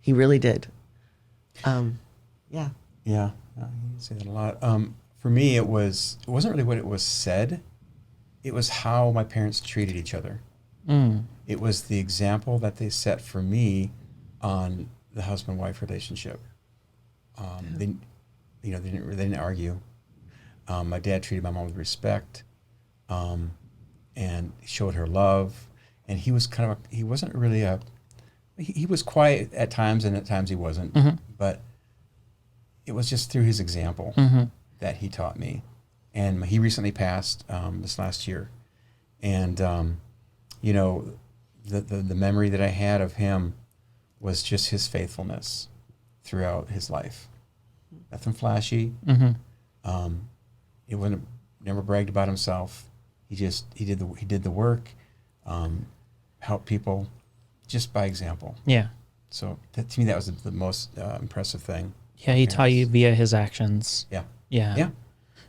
He really did. Yeah. Yeah, you say that a lot. For me, it wasn't really what it was said. It was how my parents treated each other. It was the example that they set for me on the husband-wife relationship. They didn't argue. My dad treated my mom with respect, and showed her love. And he was he wasn't really he was quiet at times, and at times he wasn't. But it was just through his example that he taught me. And he recently passed this last year, and the memory that I had of him was just his faithfulness throughout his life. Nothing flashy. He never bragged about himself. He did the work, helped people, just by example. Yeah. So to me, that was the most impressive thing. Yeah, he taught you via his actions. Yeah. Yeah.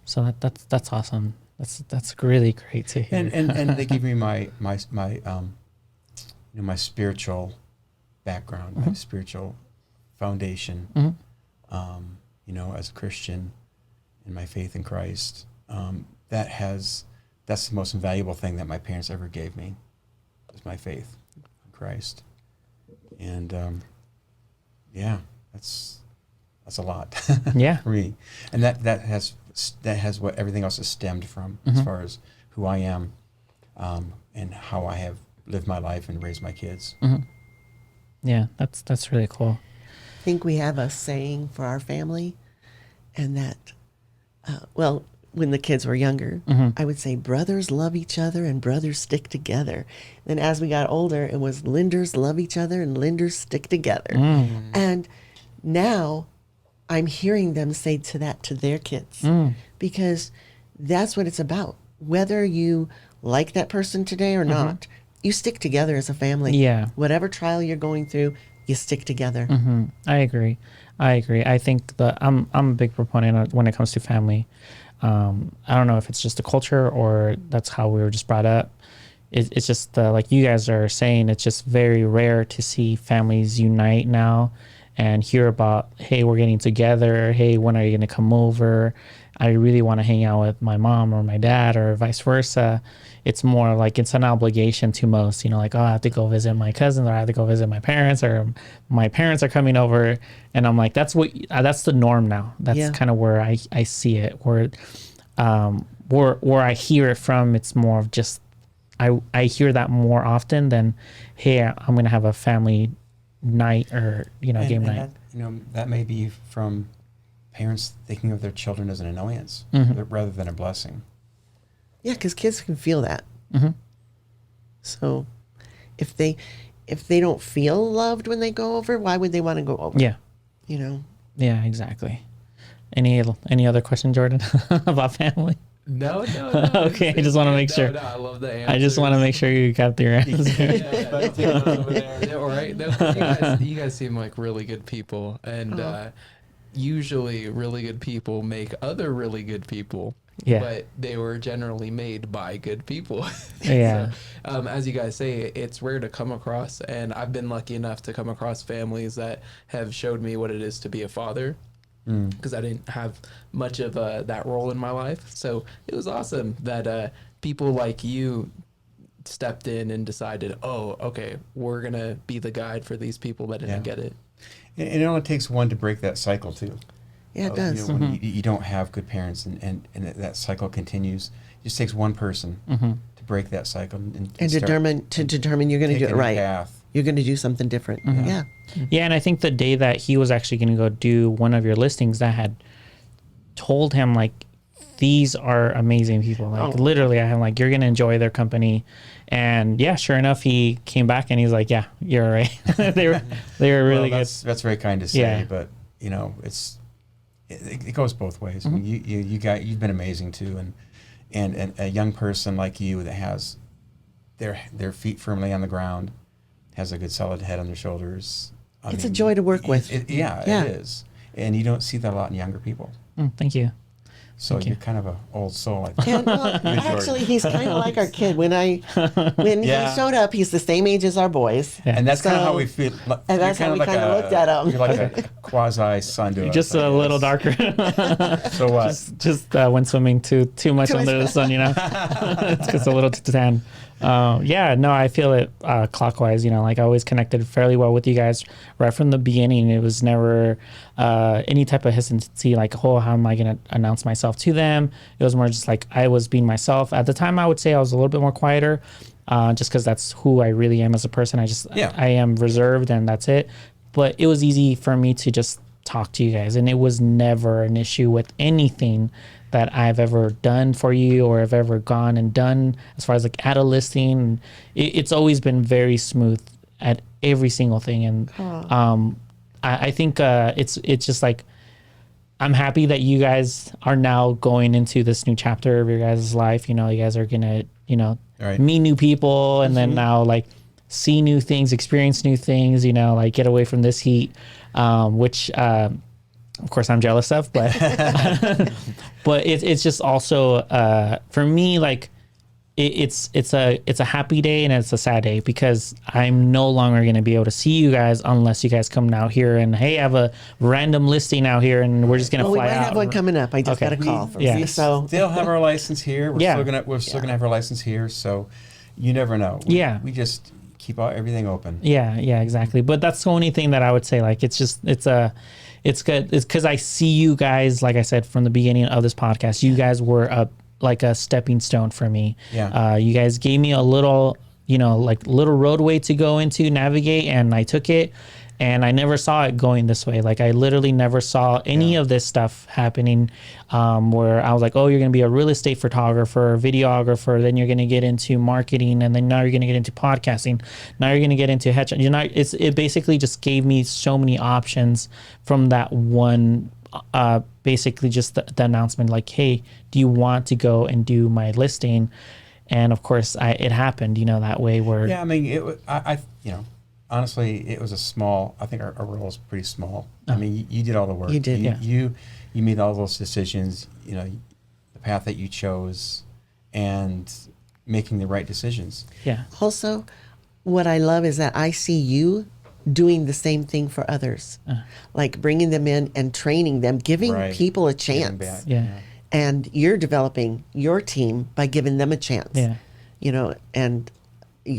So that's awesome. That's really great to hear. And they give me my spiritual background, my spiritual foundation. As a Christian, and my faith in Christ. That's the most invaluable thing that my parents ever gave me, is my faith in Christ. And that's a lot. Yeah. For me, and that has what everything else is stemmed from, as far as who I am, and how I have lived my life and raised my kids. Yeah, that's really cool. I think we have a saying for our family, and that, when the kids were younger, I would say, brothers love each other and brothers stick together. Then as we got older, it was Linders love each other and Linders stick together. And now I'm hearing them say that to their kids, because that's what it's about. Whether you like that person today or not, you stick together as a family. Yeah. Whatever trial you're going through, you stick together. I agree. I think I'm a big proponent of when it comes to family. I don't know if it's just a culture or that's how we were just brought up. It's just like you guys are saying, it's just very rare to see families unite now and hear about, hey, we're getting together. Hey, when are you going to come over? I really want to hang out with my mom or my dad or vice versa. It's more like it's an obligation to most, like, oh, I have to go visit my cousins or I have to go visit my parents or my parents are coming over. And I'm like, that's the norm now. That's kind of where I see it, where I hear it from. It's more of just, I hear that more often than, hey, I'm going to have a family night or, game night. That may be from parents thinking of their children as an annoyance rather than a blessing. Yeah, because kids can feel that. So if they don't feel loved when they go over, why would they want to go over? Yeah. Yeah, exactly. Any other question, Jordan, about family? No. Okay, I just want to make sure. No, I love the answer. I just want to make sure you got your answer. Yeah, all right. No, you guys seem like really good people, and usually really good people make other really good people. Yeah. But they were generally made by good people. Yeah. So, as you guys say, it's rare to come across, and I've been lucky enough to come across families that have showed me what it is to be a father, because I didn't have much of that role in my life. So it was awesome that people like you stepped in and decided, oh, okay, we're going to be the guide for these people that didn't get it. And it only takes one to break that cycle, too. Yeah, it does. You know, when you don't have good parents and that cycle continues, it just takes one person to break that cycle and determine you're going to do it right. Path. You're going to do something different. Yeah. Yeah, and I think the day that he was actually going to go do one of your listings, that had told him like, these are amazing people. Like literally, I am like, you're going to enjoy their company. And yeah, sure enough, he came back and he's like, yeah, you're right. they were really good. That's very kind to say, Yeah. but you know, it goes both ways. I mean, you've been amazing too, and a young person like you that has their feet firmly on the ground, has a good solid head on their shoulders. It's a joy to work with. It is, and you don't see that a lot in younger people. Thank you. So you're kind of an old soul, I think. And, well, actually, he's kind of like our kid. When he showed up, he's the same age as our boys. Yeah. And that's kind of how we feel. And that's how we kind of looked at him. You're like a quasi son to us. Just a little darker. So what? Just went swimming too much under the sun, you know. It's just a little too tan. Yeah, no, I feel it clockwise. You know, like I always connected fairly well with you guys right from the beginning. It was never any type of hesitancy, like, oh, how am I going to announce myself to them? It was more just like I was being myself. At the time, I would say I was a little bit more quieter, just because that's who I really am as a person. I am reserved, and that's it. But it was easy for me to just talk to you guys, and it was never an issue with anything that I've ever done for you or have ever gone and done as far as like at a listing. It's always been very smooth at every single thing. And I think it's just like, I'm happy that you guys are now going into this new chapter of your guys' life. You know, you guys are going to, you know, meet new people, and then now like see new things, experience new things, you know, like get away from this heat, which, of course I'm jealous of, but but it's just also for me, like it's a happy day and it's a sad day, because I'm no longer going to be able to see you guys unless you guys come out here and, hey, I have a random listing out here and we're just going to fly out. We might have one coming up. I just got a call. We still have our license here. We're still gonna have our license here, so you never know. We just keep everything open. Yeah, exactly. But that's the only thing that I would say. Like, it's good. It's because I see you guys, like I said, from the beginning of this podcast, you guys were like a stepping stone for me. Yeah. You guys gave me a little, little roadway to go into, navigate, and I took it. And I never saw it going this way. Like, I literally never saw any of this stuff happening, where I was like, oh, you're going to be a real estate photographer, videographer, then you're going to get into marketing, and then now you're going to get into podcasting. Now you're going to get into headshot. It basically just gave me so many options from that one, basically just the announcement, like, hey, do you want to go and do my listing? And of course, it happened, that way where... Yeah, I mean, honestly, it was I think our role was pretty small. I mean, you did all the work. You did, You made all those decisions, the path that you chose, and making the right decisions. Yeah. Also, what I love is that I see you doing the same thing for others, like bringing them in and training them, giving people a chance. And you're developing your team by giving them a chance. Yeah. And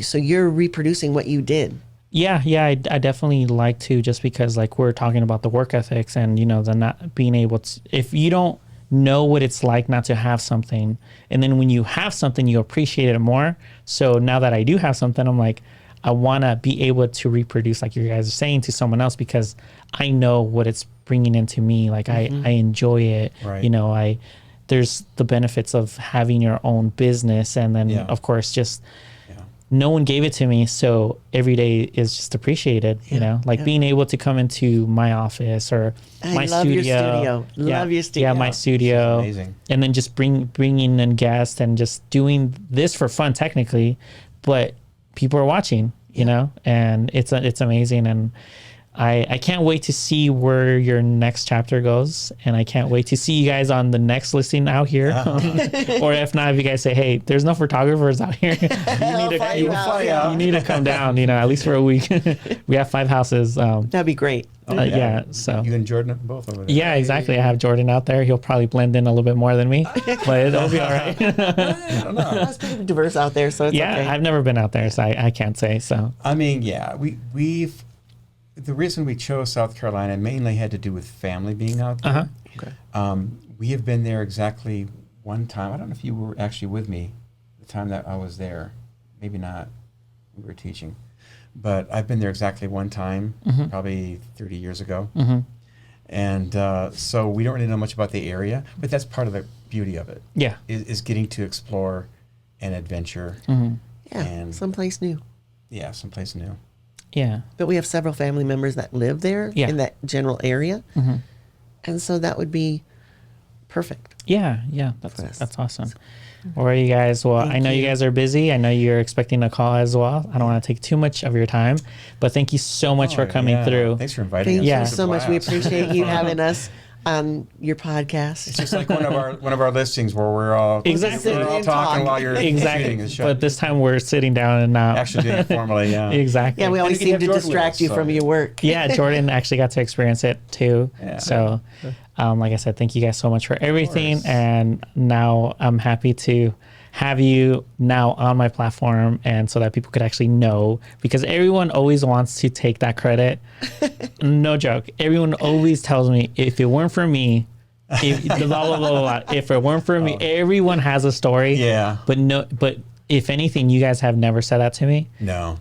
so you're reproducing what you did. Yeah, I definitely like to, just because like we're talking about the work ethics and, the not being able to, if you don't know what it's like not to have something, and then when you have something, you appreciate it more. So now that I do have something, I'm like, I want to be able to reproduce, like you guys are saying, to someone else, because I know what it's bringing into me. Like I enjoy it. Right. There's the benefits of having your own business, and then of course just no one gave it to me, so every day is just appreciated. You know, like being able to come into my office or my love studio. your studio. Love your studio. Yeah, my studio. Amazing. And then just bringing in guests and just doing this for fun, technically, but people are watching. You know, and it's amazing, and I can't wait to see where your next chapter goes, and I can't wait to see you guys on the next listing out here. Or if not, if you guys say, hey, there's no photographers out here, you need to come down, you know, at least for a week. We have 5 houses. That'd be great. Yeah, so. You and Jordan are both over there. Yeah, exactly. I have Jordan out there. He'll probably blend in a little bit more than me, but it'll be all right. I don't know. It's pretty diverse out there, so it's okay. I've never been out there, so I can't say, so. I mean, yeah, we've the reason we chose South Carolina mainly had to do with family being out there. Okay. We have been there exactly one time. I don't know if you were actually with me the time that I was there. Maybe not. We were teaching. But I've been there exactly one time, probably 30 years ago. And so we don't really know much about the area, but that's part of the beauty of it. Yeah. Is getting to explore and adventure. Yeah, And someplace new. yeah, someplace new. Yeah. But we have several family members that live there in that general area. And so that would be perfect. Yeah, us. that's awesome. All right, you guys. Well, I know you guys are busy. I know you're expecting a call as well. I don't want to take too much of your time, but thank you so much for coming through. Thanks for inviting Thank us. you Yeah. It was a so much. We blast. appreciate you having us on your podcast. It's just like one of our listings where we're all Exactly. we're all talking while you're shooting Exactly. the show. But this time we're sitting down and not Actually doing it formally, yeah. exactly. Yeah, we always And you seem can to have Jordan with distract us, you so- from your work. Yeah, Jordan actually got to experience it too. Yeah. So, like I said, thank you guys so much for everything. course. And now I'm happy to have you now on my platform, and so that people could actually know, because everyone always wants to take that credit. No joke. Everyone always tells me, if it weren't for me, if blah, blah, blah, blah, blah. If it weren't for me, everyone has a story. Yeah. But if anything, you guys have never said that to me. No.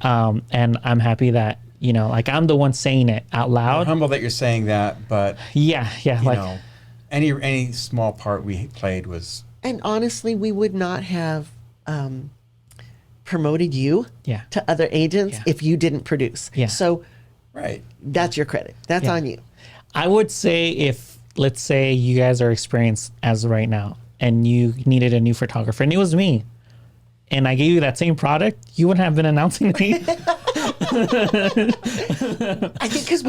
And I'm happy that, you know, like I'm the one saying it out I'm loud. humble that you're saying that, but Yeah. you Like, know, any small part we played was And honestly, we would not have promoted you Yeah. to other agents Yeah. if you didn't produce. Yeah. So right. that's your credit. That's Yeah. on you. I would say, if let's say you guys are experienced as of right now and you needed a new photographer and it was me and I gave you that same product, you wouldn't have been announcing me. I think because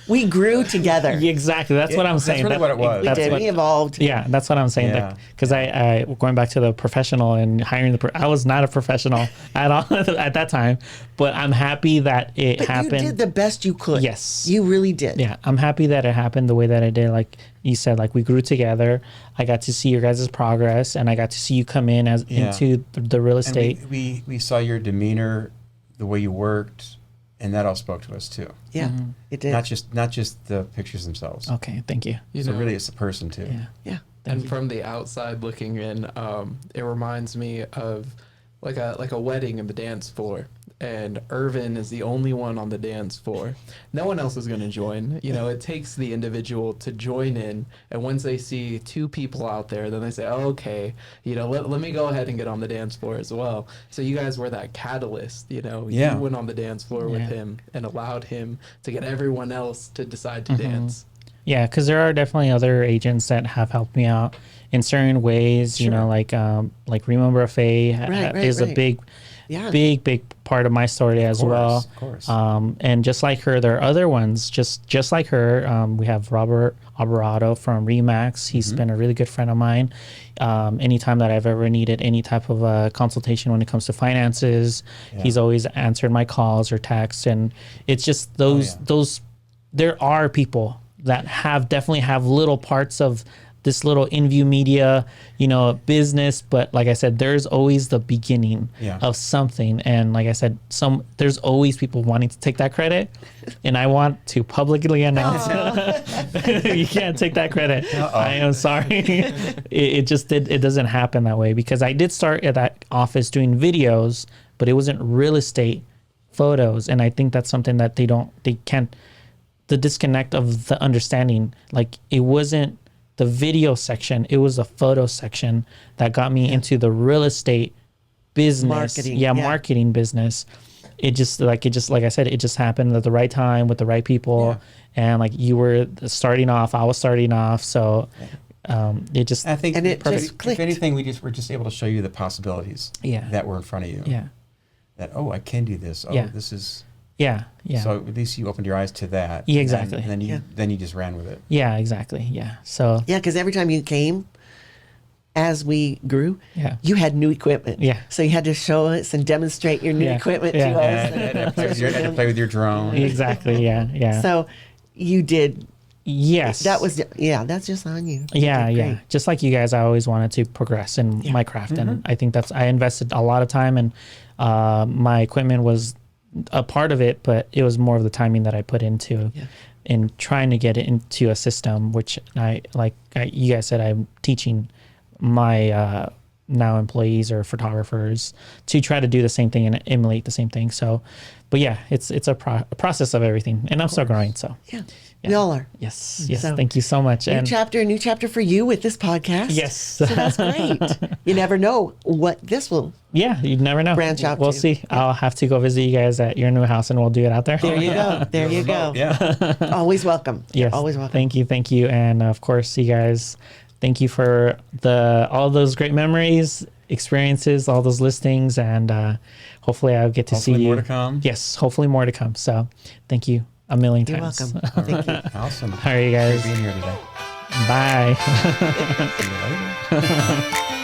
we grew together. Exactly. That's what I'm That's saying. really what it was. We That's did. what- We evolved. Yeah, that's what I'm saying. Yeah. Because I going back to the professional and hiring I was not a professional at all at that time, but I'm happy that it But happened. you did the best you could. Yes. You really did. Yeah, I'm happy that it happened the way that it did. Like you said, like we grew together. I got to see your guys' progress, and I got to see you come in as Yeah. into the real And estate. we saw your demeanor, the way you worked, and that all spoke to us too. Yeah. It did. Not just the pictures themselves. Okay, thank you. You so know, really, it's the person too. Yeah. yeah. and from the outside looking in, it reminds me of like a wedding in the dance floor, and Irvin is the only one on the dance floor. No one else is going to join. You know, it takes the individual to join in, and once they see 2 people out there, then they say, oh, okay, you know, let me go ahead and get on the dance floor as well. So you guys were that catalyst, you know. Yeah. You went on the dance floor with Yeah. him and allowed him to get everyone else to decide to dance. Yeah, because there are definitely other agents that have helped me out in certain ways. You know, like Remember Faye is a right. big, Yeah. big part of my story as well. Of course. And just like her, there are other ones just like her. We have Robert Alvarado from Remax. He's been a really good friend of mine. Anytime that I've ever needed any type of consultation when it comes to finances, he's always answered my calls or texts. And it's just those. There are people that definitely have little parts of this little Inview media, you know, business. But like I said, there's always the beginning of something. And like I said, there's always people wanting to take that credit. And I want to publicly announce you can't take that credit. I am sorry. It doesn't happen that way, because I did start at that office doing videos, but it wasn't real estate photos. And I think that's something that they can't, the disconnect of the understanding. Like, it wasn't the video section, it was the photo section that got me into the real estate business, Marketing, yeah, yeah. marketing business. It just like I said, it just happened at the right time with the right people, and like you were starting off, I was starting off, so it just I think And it just if clicked. anything, we're just able to show you the possibilities Yeah. that were in front of you. yeah, That, oh, I can do this. Oh, Yeah. this is. yeah, yeah, So at least you opened your eyes to that. Yeah, and exactly. then you just ran with it. yeah, exactly, yeah. So Yeah, because every time you came, as we grew, Yeah. you had new equipment. Yeah. So you had to show us and demonstrate your new Yeah. equipment Yeah. to us. And you had to play with your drone. exactly, yeah, yeah. So you did. yes, That's just on you. You Yeah, did yeah. great. Just like you guys, I always wanted to progress in my craft, and I think I invested a lot of time, and my equipment was a part of it, but it was more of the timing that I put into in trying to get it into a system, which you guys said, I'm teaching my now employees or photographers to try to do the same thing and emulate the same thing. So, but yeah, it's a process of everything, and I'm still growing. So Yeah. We all are. yes, So, thank you so much. New chapter for you with this podcast. Yes. So that's great. You never know what this will. Yeah, you'd never know. Branch out We'll to. see. I'll have to go visit you guys at your new house, and we'll do it out there. There you go. There you go. Yeah. Always welcome. Yes. Always welcome. Thank you, and of course, you guys. Thank you for all those great memories, experiences, all those listings, and hopefully, I'll get to Hopefully see you. more to come. Yes, hopefully more to come. So, thank you a million You're times. welcome. Thank you. Awesome. All right, you guys. Thanks for being here today. Bye. See you later.